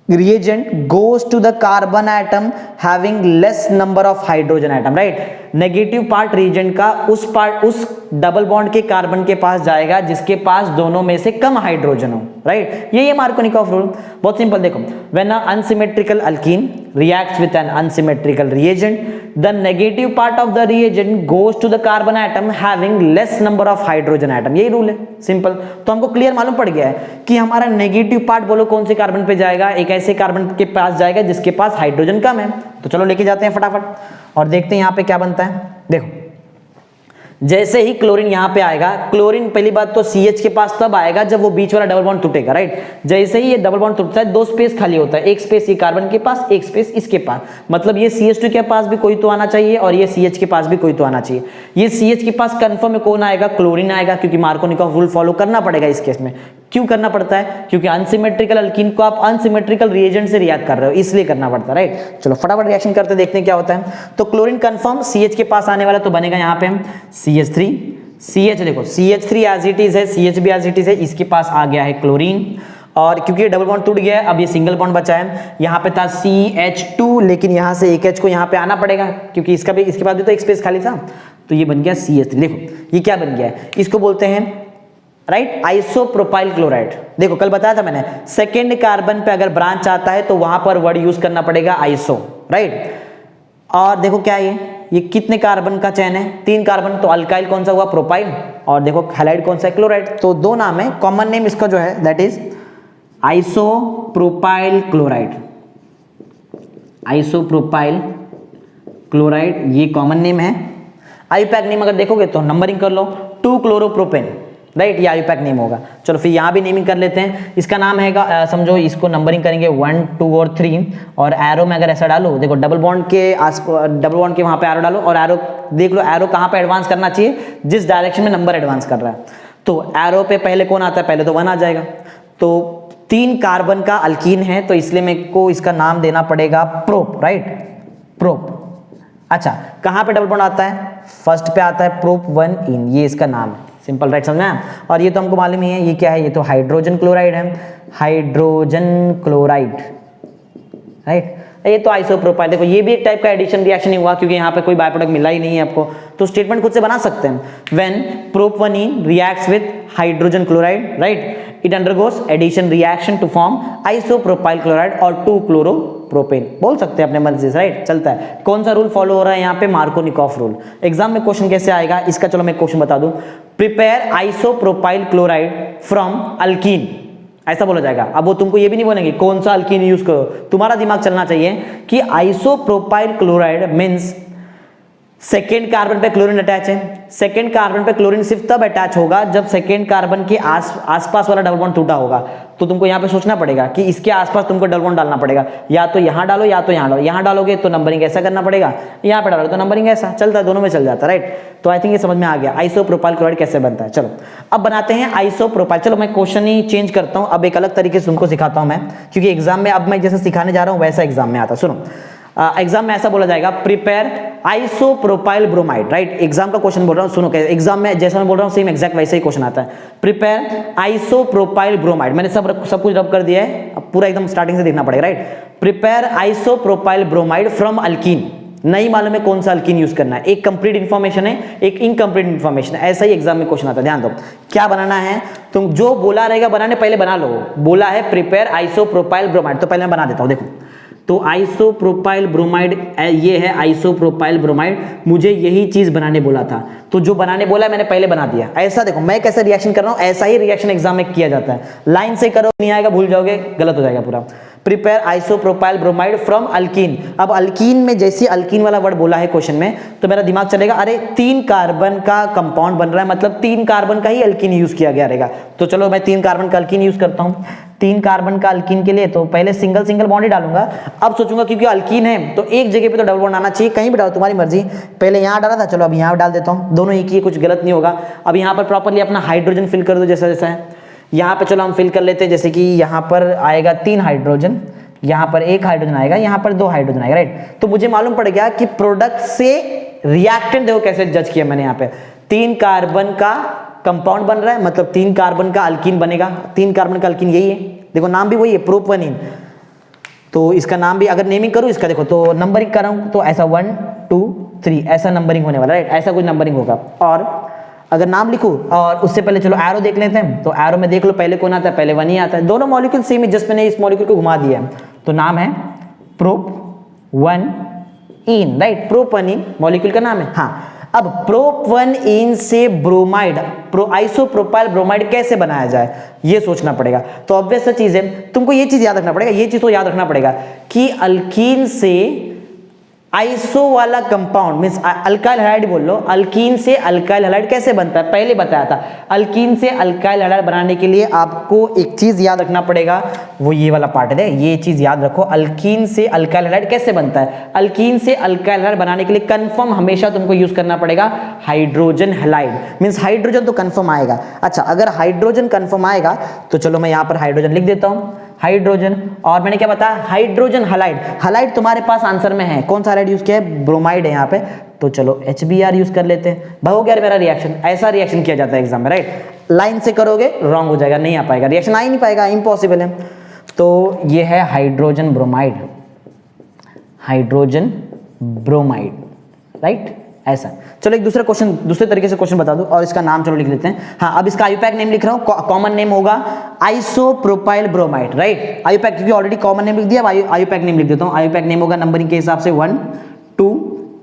reagent goes to the carbon atom having less number of hydrogen atom, right। Negative part reagent का उस डबल बॉन्ड के कार्बन के पास जाएगा जिसके पास दोनों में से कम हाइड्रोजन हो, राइट। ये मार्कोनिकॉफ रूल, बहुत सिंपल। देखो, when a unsymmetrical alkene reacts with an unsymmetrical reagent, the negative part of the reagent goes to the carbon atom having less number of hydrogen atom, यही rule है, simple. तो हमको clear मालूम पड़ गया है कि हमारा नेगेटिव पार्ट बोलो कौन से कार्बन पे जाएगा, एक ऐसे कार्बन के पास जाएगा जिसके पास हाइड्रोजन कम है। तो चलो लेके जाते हैं फटाफट और देखते हैं यहाँ पे क्या बनता है। देखो, जैसे ही क्लोरीन यहाँ पे आएगा, क्लोरीन पहली बात तो CH के पास तब आएगा जब वो बीच वाला डबल बॉन्ड टूटेगा, राइट। जैसे ही ये डबल बॉन्ड टूटता है, दो स्पेस खाली होता है, एक स्पेस ये कार्बन के पास, एक स्पेस इसके पास, मतलब ये CH2 के पास भी कोई तो आना चाहिए और ये CH के पास भी कोई तो आना चाहिए। ये CH के पास कंफर्म में कौन आएगा, क्लोरीन आएगा, क्योंकि मार्कोनिकॉफ रूल फॉलो करना पड़ेगा इस केस में। क्यों करना पड़ता है, क्योंकि अनसिमेट्रिकल अल्कीन को आप अनसिमेट्रिकल रिएजेंट से रिएक्ट कर रहे हो, इसलिए करना पड़ता है, राइट। चलो फटाफट रिएक्शन करते देखते हैं क्या होता है। तो क्लोरीन कंफर्म, CH के पास आने वाला तो बनेगा यहाँ पे CH3, CH देखो CH3 एज इट इज है, CH भी एज इट इज है, इसके पास आ गया है क्लोरीन, और क्योंकि डबल बॉन्ड टूट गया है अब ये सिंगल बॉन्ड बचा है। यहाँ पे था CH2, लेकिन यहाँ से एक H को यहाँ पे आना पड़ेगा क्योंकि इसके बाद भी तो एक स्पेस खाली था, तो ये बन गया CH3। देखो ये क्या बन गया है, इसको बोलते हैं, राइट, आइसोप्रोपाइल क्लोराइड। देखो कल बताया था मैंने, सेकेंड कार्बन पे अगर ब्रांच आता है तो वहां पर वर्ड यूज करना पड़ेगा आइसो, राइट। और देखो क्या ये कितने कार्बन का चेन है, 3 कार्बन, तो अल्काइल कौन सा हुआ, प्रोपाइल, और देखो हैलाइड कौन सा है, क्लोराइड। तो दो नाम है, कॉमन नेम इसका जो है that is isopropyl chloride. Isopropyl chloride ये कॉमन नेम है। आईयूपैक नेम अगर देखोगे तो नंबरिंग कर लो, 2 क्लोरोप्रोपेन, राइट, ये आईयूपैक नेम होगा। चलो फिर यहाँ भी नेमिंग कर लेते हैं। इसका नाम है, समझो इसको नंबरिंग करेंगे 1, 2 और 3, और एरो में अगर ऐसा डालो, देखो डबल बॉन्ड के वहाँ पे एरो डालो, और एरो देख लो एरो कहाँ पे एडवांस करना चाहिए, जिस डायरेक्शन में नंबर एडवांस कर रहा है। तो एरो पे पहले कौन आता है, पहले तो 1 आ जाएगा। तो 3 कार्बन का अल्कीन है तो इसलिए मेरे को इसका नाम देना पड़ेगा प्रोप, राइट, प्रोप। अच्छा, कहाँ पे डबल बॉन्ड आता है, फर्स्ट पे आता है प्रोप 1 इन, ये इसका नाम है, सिंपल, राइट, समझ में आया? और ये तो हमको मालूम ही है, ये क्या है, ये तो हाइड्रोजन क्लोराइड है, हाइड्रोजन क्लोराइड, राइट। ये तो आइसोप्रोपाइल, देखो ये भी एक टाइप का एडिशन रिएक्शन ही हुआ क्योंकि यहाँ पे कोई बाय प्रोडक्ट मिला ही नहीं है आपको, तो स्टेटमेंट खुद से बना सकते हैं। When propene reacts with hydrogen chloride, right, it undergoes addition reaction to form isopropyl chloride और 2-क्लोरोप्रोपेन, बोल सकते हैं अपने मर्जी से, राइट, चलता है। कौन सा रूल फॉलो हो रहा है यहाँ पे, मार्कोनिकॉफ रूल। एग्जाम में क्वेश्चन कैसे आएगा इसका, चलो मैं क्वेश्चन बता दूं, prepare isopropyl chloride from alkyne, ऐसा बोला जाएगा। अब वो तुमको ये भी नहीं बोलेंगे कौन सा अल्कीन यूज करो, तुम्हारा दिमाग चलना चाहिए कि isopropyl chloride means second carbon पे क्लोरीन अटैच है। सेकेंड कार्बन पे क्लोरीन सिर्फ तब अटैच होगा जब सेकेंड कार्बन के आसपास वाला डबल बॉन्ड टूटा होगा। तो तुमको यहाँ पे सोचना पड़ेगा कि इसके आसपास तुमको डबल बॉन्ड डालना पड़ेगा, या तो यहाँ डालो या तो यहाँ डालो। यहाँ डालोगे तो नंबरिंग ऐसा करना पड़ेगा, यहाँ पे डालो तो नंबरिंग ऐसा, चलता है, दोनों में चल जाता है, राइट। तो आई थिंक ये समझ में आ गया आइसोप्रोपाइल क्लोराइड कैसे बनता है। चलो अब बनाते हैं आइसोप्रोपाइल। चलो मैं क्वेश्चन ही चेंज करता हूँ, अब एक अलग तरीके से तुमको सिखाता हूँ मैं, क्योंकि एग्जाम में अब मैं जैसे सिखाने जा रहा हूँ वैसा एग्जाम में आता। सुनो, एग्जाम में ऐसा बोला जाएगा, prepare isopropyl bromide, right. Exam का क्वेश्चन बोल रहा हूँ, सुनो, एग्जाम में जैसा मैं बोल रहा हूँ सेम एग्जैक्ट वैसे ही क्वेश्चन आता है। प्रिपेयर आइसोप्रोपाइल ब्रोमाइड, मैंने सब कुछ रब कर दिया है, अब पूरा एकदम स्टार्टिंग से देखना पड़ेगा, right. Prepare isopropyl bromide from alkyne, नहीं मालूम है कौन सा अल्कीन यूज करना है, एक कंप्लीट इन्फॉर्मेशन है, एक इनकम्प्लीट इन्फॉर्मेशन है, ऐसा ही एग्जाम में क्वेश्चन आता है। ध्यान दो क्या बनाना है, तुम जो बोला रहेगा बनाने पहले बना लो। बोला है प्रिपेयर आइसोप्रोपाइल ब्रोमाइड, तो पहले मैं बना देता हूँ। देखो तो आइसोप्रोपाइल ब्रोमाइड, ये है आइसोप्रोपाइल ब्रोमाइड, मुझे यही चीज बनाने बोला था, तो जो बनाने बोला है मैंने पहले बना दिया। ऐसा देखो मैं कैसे रिएक्शन कर रहा हूं, ऐसा ही रिएक्शन एग्जाम में किया जाता है। लाइन से करो, नहीं आएगा, भूल जाओगे, गलत हो जाएगा पूरा। Prepare isopropyl bromide from alkene, अब अल्कीन में जैसे अल्कीन वाला वर्ड बोला है क्वेश्चन में, तो मेरा दिमाग चलेगा अरे 3 कार्बन का कंपाउंड बन रहा है, मतलब 3 कार्बन का ही अल्कीन यूज किया गया रहेगा। तो चलो मैं 3 कार्बन का अल्कीन यूज करता हूँ। 3 कार्बन का अल्कीन के लिए तो पहले सिंगल सिंगल बॉन्ड ही डालूंगा। अब सोचूंगा क्योंकि अल्कीन है तो एक जगह पे तो डबल बॉन्ड आना चाहिए, कहीं भी डालो तुम्हारी मर्जी। पहले यहाँ डाला था, चलो अब यहाँ डाल देता हूँ, दोनों एक ही, कुछ गलत नहीं होगा। अब यहाँ पर प्रॉपर्ली अपना हाइड्रोजन फिल कर दो जैसा जैसा है। यहाँ पे चलो हम फिल कर लेते हैं, जैसे कि यहाँ पर आएगा 3 हाइड्रोजन, यहाँ पर 1 हाइड्रोजन आएगा, यहाँ पर 2 हाइड्रोजन आएगा, राइट। तो मुझे मालूम पड़ गया कि प्रोडक्ट से रिएक्टेंट देखो कैसे जज किया मैंने। यहाँ पे 3 कार्बन का कंपाउंड बन रहा है, मतलब 3 कार्बन का अल्कीन बनेगा। 3 कार्बन का अल्कीन यही है, देखो नाम भी वही है, प्रोपनीन। तो इसका नाम भी अगर नेमिंग करूँ इसका, देखो तो नंबरिंग कर रहा हूँ तो ऐसा 1 2 3 ऐसा नंबरिंग होने वाला, राइट, ऐसा कुछ नंबरिंग होगा। और अगर नाम लिखूं और उससे पहले चलो एरो देख लेते हैं, तो एरो में देख लो पहले कौन आता है, पहले 1 ही आता है। दोनों मॉलिक्यूल सेम है, जस्ट मैंने इस मॉलिक्यूल को घुमा दिया है, तो नाम है प्रोप-1-इन, राइट, प्रोपनीन मॉलिक्यूल का नाम है। हाँ, अब प्रोप-1-इन से ब्रोमाइड, आइसोप्रोपाइल ब्रोमाइड कैसे बनाया जाए ये सोचना पड़ेगा। तो ऑब्वियस सा चीज है, तुमको ये चीज याद रखना पड़ेगा, ये चीज तो याद रखना पड़ेगा कि अल्कीन से आइसो वाला कंपाउंड मींस अल्काइल हैलाइड बोल लो, अल्कीन से अल्काइल हैलाइड कैसे बनता है पहले बताया था। अल्कीन से अल्काइल हैलाइड बनाने के लिए आपको एक चीज याद रखना पड़ेगा, वो ये वाला पार्ट है, ये चीज याद रखो। अल्कीन से अल्काइल हैलाइड कैसे बनता है, अल्कीन से अल्काइल हैलाइड बनाने के लिए कंफर्म हमेशा तुमको यूज करना पड़ेगा हाइड्रोजन हैलाइड, मींस हाइड्रोजन तो कंफर्म आएगा। अच्छा, अगर हाइड्रोजन कंफर्म आएगा तो चलो मैं यहाँ पर हाइड्रोजन लिख देता हूँ, हाइड्रोजन। और मैंने क्या बताया, हाइड्रोजन हैलाइड। हैलाइड तुम्हारे पास आंसर में है, कौन सा हैलाइड यूज किया है, ब्रोमाइड है यहाँ पे, तो चलो HBr यूज कर लेते हैं। भाव गया मेरा रिएक्शन, ऐसा रिएक्शन किया जाता है एग्जाम में, राइट। लाइन से करोगे रॉन्ग हो जाएगा, नहीं आ पाएगा, रिएक्शन आ ही नहीं पाएगा, इम्पॉसिबल है। तो ये है hydrogen bromide, hydrogen bromide, right, ऐसा। चलो एक दूसरा क्वेश्चन, दूसरे तरीके से क्वेश्चन बता दूं और इसका नाम चलो लिख लेते हैं। हाँ, अब इसका आयुपैक नेम लिख रहा हूँ, कॉमन नेम होगा आइसोप्रोपाइल ब्रोमाइड, राइट। आयुपैक क्योंकि ऑलरेडी कॉमन नेम लिख दिया, अब आयुपैक नेम लिख देता हूँ। आयुपैक नेम होगा नंबरिंग के हिसाब से 1 2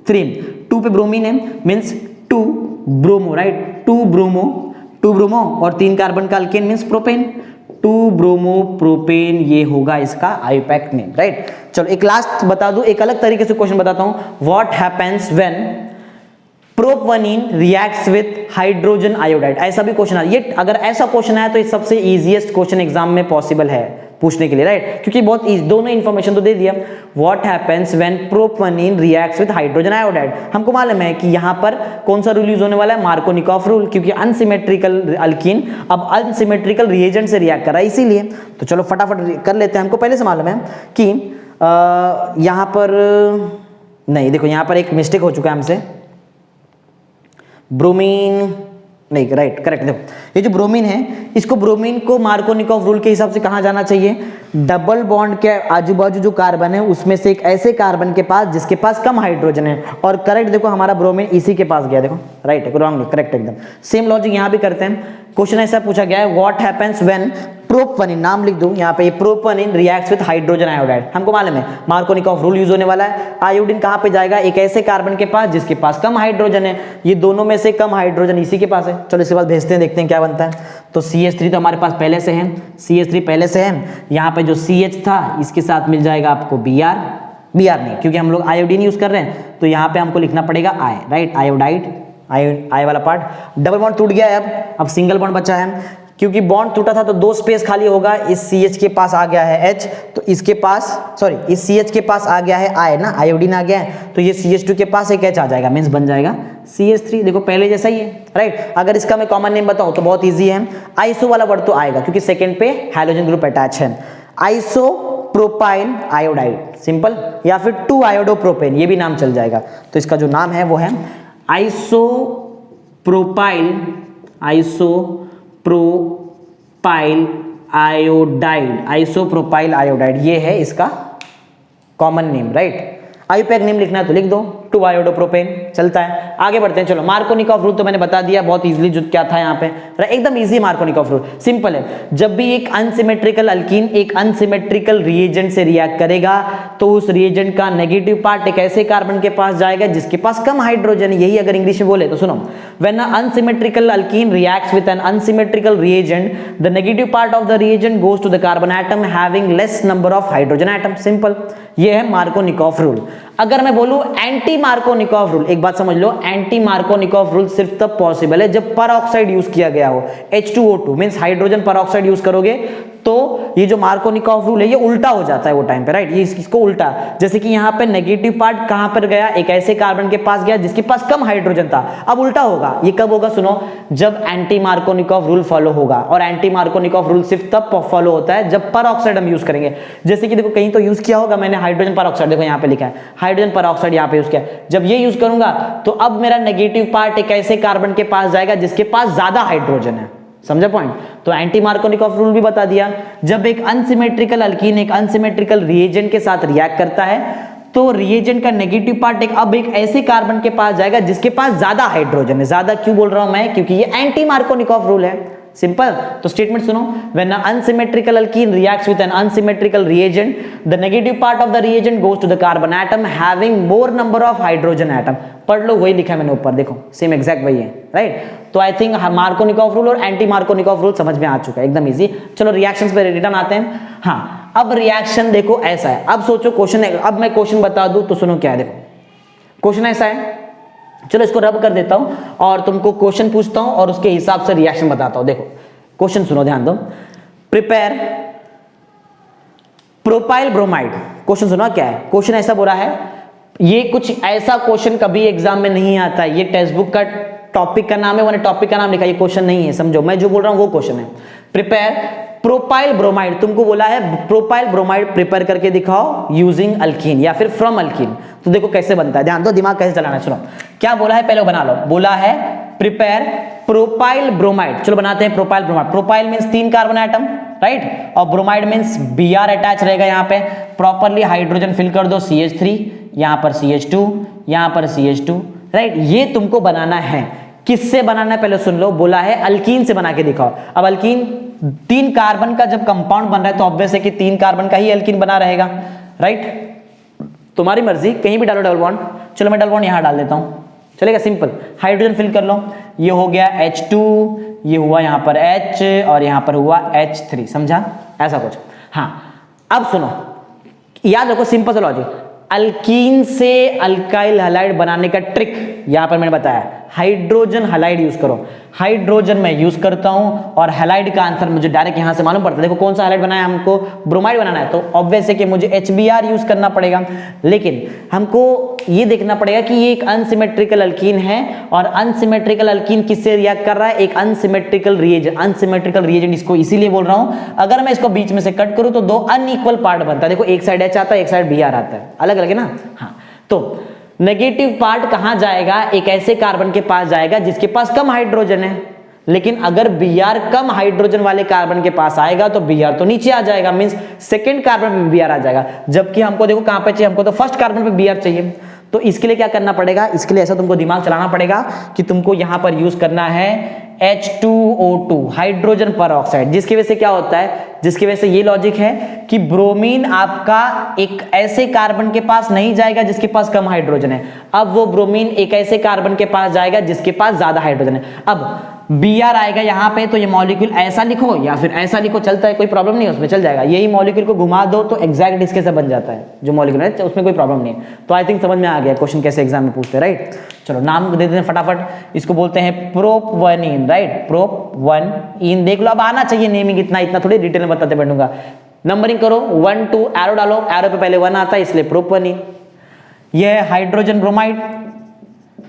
3। 2 पे ब्रोमीन है मींस 2 ब्रोमो, राइट, 2 ब्रोमो और 3 कार्बन का alkane means propane, 2 bromo propane, ये होगा इसका आयुपैक नेम, राइट। चलो एक लास्ट बता दूं, एक अलग तरीके से क्वेश्चन बताता हूं। What happens when prop one yne reacts with hydrogen iodide, ऐसा भी क्वेश्चन आया। ये अगर ऐसा क्वेश्चन आया तो ये सबसे इजीएस्ट क्वेश्चन एग्जाम में पॉसिबल है पूछने के लिए, राइट, क्योंकि बहुत दोनों इन्फॉर्मेशन तो दे दिया। What happens when prop one yne reacts with hydrogen iodide, हमको मालूम है कि यहाँ पर कौन सा रूल यूज होने वाला है, मार्कोनिकॉफ रूल, क्योंकि अनसिमेट्रिकल अल्कीन अब अनसिमेट्रिकल रिएजेंट से रिएक्ट कर रहा है, इसीलिए। तो चलो फटाफट कर लेते हैं, हमको पहले से मालूम है कि यहाँ पर नहीं, देखो यहाँ पर एक मिस्टेक हो चुका है हमसे, ब्रोमीन नहीं, राइट, करेक्ट। देखो ये जो ब्रोमीन है, इसको ब्रोमीन को मार्कोनिकॉफ रूल के हिसाब से कहाँ जाना चाहिए, डबल बॉन्ड के आजू बाजू जो कार्बन है उसमें से एक ऐसे कार्बन के पास जिसके पास कम हाइड्रोजन है। और करेक्ट देखो हमारा ब्रोमीन इसी के पास गया, देखो राइट है, रॉन्ग, करेक्ट एकदम। सेम लॉजिक यहाँ भी करते हैं। क्वेश्चन ऐसा पूछा गया है, व्हाट हैपेंस व्हेन प्रोपनिन, नाम लिख दूं यहाँ पे, प्रोपनिन रिएक्ट्स विद हाइड्रोजन आयोडाइड। हमको मालूम है मार्कोनिकॉफ रूल यूज होने वाला है। आयोडीन कहाँ पे जाएगा, एक ऐसे कार्बन के पास जिसके पास कम हाइड्रोजन है। ये दोनों में से कम हाइड्रोजन इसी के पास है। चलो इसके बाद भेजते हैं, देखते हैं क्या बनता है। तो CH3 तो हमारे पास पहले से है, CH3 पहले से है। यहाँ पे जो CH था इसके साथ मिल जाएगा आपको Br नहीं, क्योंकि हम लोग आयोडीन यूज कर रहे हैं, तो यहाँ पे हमको लिखना पड़ेगा I, राइट, आयोडाइड, आई वाला पार्ट। डबल बॉन्ड टूट गया है, अब सिंगल बॉन्ड बचा है। क्योंकि बॉन्ड टूटा था तो 2 स्पेस खाली होगा, इस CH के पास आ गया है H, तो इसके पास, सॉरी, इस CH के पास आ गया है I ना, आयोडीन आ गया है, तो ये CH2 के पास एक H आ जाएगा, मीन्स बन जाएगा CH3। देखो पहले जैसा ही है, राइट। अगर इसका मैं कॉमन नेम बताऊं तो बहुत ईजी है, आइसो वाला वर्ड तो आएगा क्योंकि सेकेंड पे हाइड्रोजन ग्रुप अटैच है। आइसो प्रोपाइल आयोडाइड, सिंपल, या फिर 2 आयोडोप्रोपेन, ये भी नाम चल जाएगा। तो इसका जो नाम है वो है आइसोप्रोपाइल आयोडाइड, ये है इसका common name, right. IUPAC name लिखना है तो लिख दो, 2 आयोडोप्रोपेन, चलता है। आगे बढ़ते हैं, चलो मार्कोनिकॉफ रूल तो मैंने बता दिया बहुत इजीली, जो क्या था यहाँ पे, एकदम इजी। मार्कोनिकॉफ रूल सिंपल है, जब भी एक अनसिमेट्रिकल अल्कीन एक अनसिमेट्रिकल रिएजेंट से रिएक्ट करेगा तो उस रिएजेंट का नेगेटिव पार्ट एक ऐसे कार्बन के पास जाएगा जिसके पास कम हाइड्रोजन है। यही अगर इंग्लिश में बोले तो सुनो, when a unsymmetrical alkene reacts with an unsymmetrical reagent, the negative part of the reagent goes to the carbon atom having less number of hydrogen atom, simple. ये है मार्कोनिकॉफ रूल। अगर मैं बोलूं एंटी मार्कोनिकॉफ रूल, एक बात समझ लो, anti Markovnikov rule सिर्फ तब पॉसिबल है जब पर ऑक्साइड यूज किया गया हो, H2O2 मींस हाइड्रोजन पर ऑक्साइड यूज करोगे तो ये जो मार्कोनिकॉफ रूल है ये उल्टा हो जाता है वो टाइम पे, राइट। ये इसको उल्टा, जैसे कि यहाँ पे नेगेटिव पार्ट कहां पर गया, एक ऐसे कार्बन के पास गया जिसके पास कम हाइड्रोजन था। अब उल्टा होगा, ये कब होगा सुनो, जब एंटी मार्कोनिकॉफ रूल फॉलो होगा। और एंटी मार्कोनिकॉफ रूल सिर्फ तब फॉलो होता है जब पर ऑक्साइड हम यूज करेंगे। जैसे कि देखो कहीं तो यूज किया होगा मैंने हाइड्रोजन पर ऑक्साइड, देखो यहाँ पे लिखा है हाइड्रोजन पर ऑक्साइड, यहाँ पे यूज किया। जब ये यूज करूंगा तो अब मेरा नेगेटिव पार्ट एक ऐसे कार्बन के पास जाएगा जिसके पास ज्यादा हाइड्रोजन है, समझा पॉइंट। तो एंटी मार्कोनिकॉफ रूल भी बता दिया, जब एक अनसिमेट्रिकल अल्कीन एक अनसिमेट्रिकल रिएजेंट के साथ रिएक्ट करता है तो रिएजेंट का नेगेटिव पार्ट अब एक ऐसे कार्बन के पास जाएगा जिसके पास ज्यादा हाइड्रोजन है। ज्यादा क्यों बोल रहा हूं मैं, क्योंकि ये एंटी मार्कोनिकॉफ रूल है, सिंपल। तो स्टेटमेंट सुनो, when a unsymmetrical alkene reacts with an unsymmetrical reagent, the negative part of the reagent goes to the carbon atom having more number of hydrogen atom. पढ़ लो, वही लिखा है मैंने ऊपर, देखो सेम एग्जैक्ट वही है, राइट। तो आई थिंक मार्कोनिकॉफ रूल और एंटी मार्कोनिकॉफ रूल समझ में आ चुका है, एकदम इजी। चलो रिएक्शंस पे रिटर्न आते हैं। हाँ, अब रिएक्शन देखो ऐसा है, अब सोचो क्वेश्चन, अब मैं क्वेश्चन बता दूं तो सुनो क्या है। देखो क्वेश्चन ऐसा है, चलो इसको रब कर देता हूं और तुमको क्वेश्चन पूछता हूं और उसके हिसाब से रिएक्शन बताता हूं। देखो क्वेश्चन सुनो, ध्यान दो। प्रिपेयर प्रोपाइल ब्रोमाइड, क्वेश्चन सुनो क्या है। क्वेश्चन ऐसा बोला है, ये कुछ ऐसा क्वेश्चन कभी एग्जाम में नहीं आता है, ये टेक्स्ट बुक का टॉपिक का नाम है, मैंने टॉपिक का नाम लिखा, ये क्वेश्चन नहीं है, समझो। मैं जो बोल रहा हूं वो क्वेश्चन है। प्रिपेयर प्रोपाइल ब्रोमाइड, तुमको बोला है प्रोपाइल ब्रोमाइड प्रिपेयर करके दिखाओ यूजिंग अल्कीन या फिर फ्रॉम अल्कीन। तो देखो कैसे बनता है, ध्यान दो, दिमाग कैसे चलाना है। सुनो क्या बोला है, पहले बना लो। बोला है प्रिपेयर प्रोपाइल ब्रोमाइड, चलो बनाते हैं propyl bromide. Propyl means 3 carbon atom, right, और ब्रोमाइड मींस Br अटैच रहेगा यहाँ पे। प्रॉपरली हाइड्रोजन फिल कर दो, CH3, यहाँ पर CH2, यहाँ पर CH2, राइट। ये तुमको बनाना है, किससे बनाना है पहले सुन लो। बोला है अल्कीन से बना के दिखाओ। अब अल्कीन 3 कार्बन का जब कंपाउंड बन रहा है तो ऑब्वियस है कि 3 कार्बन का ही अल्कीन बना रहेगा, राइट। तुम्हारी मर्जी, कहीं भी डालो डबल बॉन्ड। चलो मैं डबल बॉन्ड यहां डाल देता हूं, चलेगा, सिंपल। हाइड्रोजन फिल कर लो, ये हो गया H2, ये हुआ यहां पर H और यहां पर हुआ H3, समझा, ऐसा कुछ। हाँ अब सुनो, याद रखो सिंपल सा लॉजिक, अल्कीन से अल्काइल हैलाइड बनाने का ट्रिक यहां पर मैंने बताया, हाइड्रोजन हैलाइड यूज करो। हाइड्रोजन मैं यूज करता हूं और हैलाइड का आंसर मुझे डायरेक्ट यहां से मालूम पड़ता है। देखो कौन सा हैलाइड बनाया है, हमको ब्रोमाइड बनाना है, तो ऑब्वियस है कि मुझे HBr यूज करना पड़ेगा। लेकिन हमको ये देखना पड़ेगा कि ये एक अनसिमेट्रिकल अल्कीन है और अनसिमेट्रिकल अल्कीन किससे रिएक्ट कर रहा है, एक अनसिमेट्रिकल रिएजेंट। अनसिमेट्रिकल रिएजेंट इसको इसीलिए बोल रहा हूं, अगर मैं इसको बीच में से कट करूं तो 2 अनइक्वल पार्ट बनता है। देखो एक साइड H आता है, एक साइड Br आता है, अलग अलग है ना। हाँ, तो नेगेटिव पार्ट कहां जाएगा, एक ऐसे कार्बन के पास जाएगा जिसके पास कम हाइड्रोजन है, लेकिन अगर Br कम हाइड्रोजन वाले कार्बन के पास आएगा तो Br तो नीचे आ जाएगा, मींस सेकंड कार्बन पे Br आ जाएगा, जबकि हमको देखो कहां पे चाहिए, हमको तो फर्स्ट कार्बन पे Br चाहिए। तो इसके लिए क्या करना पड़ेगा, इसके लिए ऐसा तुमको दिमाग चलाना पड़ेगा कि तुमको यहां पर यूज करना है H2O2 हाइड्रोजन पर ऑक्साइड, जिसकी वजह से क्या होता है, जिसकी वजह से ये लॉजिक है कि ब्रोमीन आपका एक ऐसे कार्बन के पास नहीं जाएगा जिसके पास कम हाइड्रोजन है, अब वो ब्रोमीन एक ऐसे कार्बन के पास जाएगा जिसके पास ज्यादा हाइड्रोजन है। अब Br आएगा यहाँ पे तो ये मॉलिक्यूल ऐसा लिखो या फिर ऐसा लिखो, चलता है, कोई प्रॉब्लम नहीं है उसमें, चल जाएगा। यही मॉलिक्यूल को घुमा दो तो एग्जैक्ट इसके से बन जाता है जो मॉलिक्यूल है, उसमें कोई प्रॉब्लम नहीं है। तो आई थिंक समझ में आ गया क्वेश्चन कैसे एग्जाम में पूछते हैं, राइट। चलो नाम दे देते हैं फटाफट, इसको बोलते हैं प्रोपवनीन, राइट, प्रोपवनीन। देख लो, अब आना चाहिए नेमिंग, इतना इतना थोड़ी डिटेल में बताते बैठूंगा। नंबरिंग करो 1 2, एरो डालो, एरो पे पहले 1 आता है इसलिए प्रोपवनीन। यह है हाइड्रोजन ब्रोमाइड,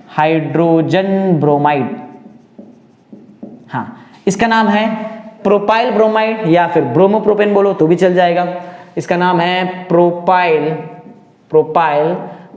हाइड्रोजन ब्रोमाइड, हाँ इसका नाम है प्रोपाइल ब्रोमाइड या फिर ब्रोमोप्रोपेन बोलो तो भी चल जाएगा। इसका नाम है प्रोपाइल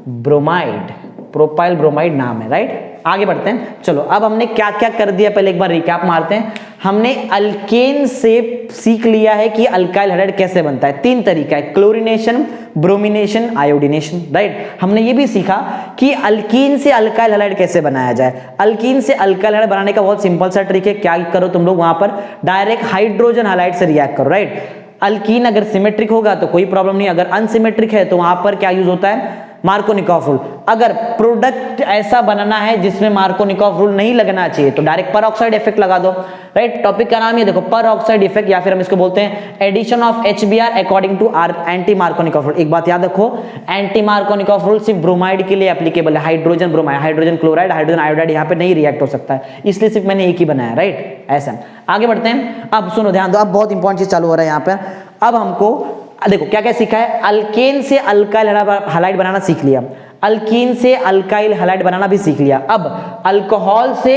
ब्रोमाइड, प्रोपाइल ब्रोमाइड नाम है, राइट। आगे बढ़ते हैं, चलो अब हमने क्या क्या कर दिया पहले एक बार रिकैप मारते हैं। हमने अल्केन से सीख लिया है कि अल्काइल हाइड्राइड कैसे बनता है, 3 तरीका है, क्लोरीनेशन, ब्रोमिनेशन, आयोडीनेशन, राइट। हमने ये भी सीखा कि अल्कीन से अल्काइल हाइड्राइड कैसे बनाया जाए। अल्कीन से अल्काइल हाइड्राइड बनाने का बहुत सिंपल सा ट्रिक है, क्या करो तुम लोग वहां पर डायरेक्ट हाइड्रोजन हाइड्राइड से रिएक्ट करो, राइट। अल्कीन अगर सिमेट्रिक होगा तो कोई प्रॉब्लम नहीं, अगर अनसिमेट्रिक है तो वहां पर क्या यूज होता है, मार्कोनिकॉफ रूल। अगर प्रोडक्ट ऐसा बनाना है जिसमें मार्कोनिकॉफ रूल नहीं लगना चाहिए तो डायरेक्ट पर ऑक्साइड इफेक्ट लगा दो, राइट। टॉपिक का नाम ये देखो, पर ऑक्साइड इफेक्ट, या फिर हम इसको बोलते हैं addition of HBr according to anti Markovnikov rule. एक बात याद रखो, एंटी मार्कोनिकॉफ रूल सिर्फ ब्रोमाइड के लिए एप्लीकेबल है, hydrogen bromide, hydrogen chloride, hydrogen iodide यहाँ पे नहीं रिएक्ट हो सकता है, इसलिए सिर्फ मैंने एक ही बनाया, राइट। ऐसा आगे बढ़ते हैं। अब सुनो ध्यान दो, अब बहुत इंपॉर्टेंट चीज चालू हो रहा है यहाँ पर। अब हमको देखो क्या क्या सीखा है, अल्केन से अल्काइल हाइड्राइड बनाना सीख लिया, अल्कीन से अल्काइल हाइड्राइड बनाना भी सीख लिया। अब अल्कोहल से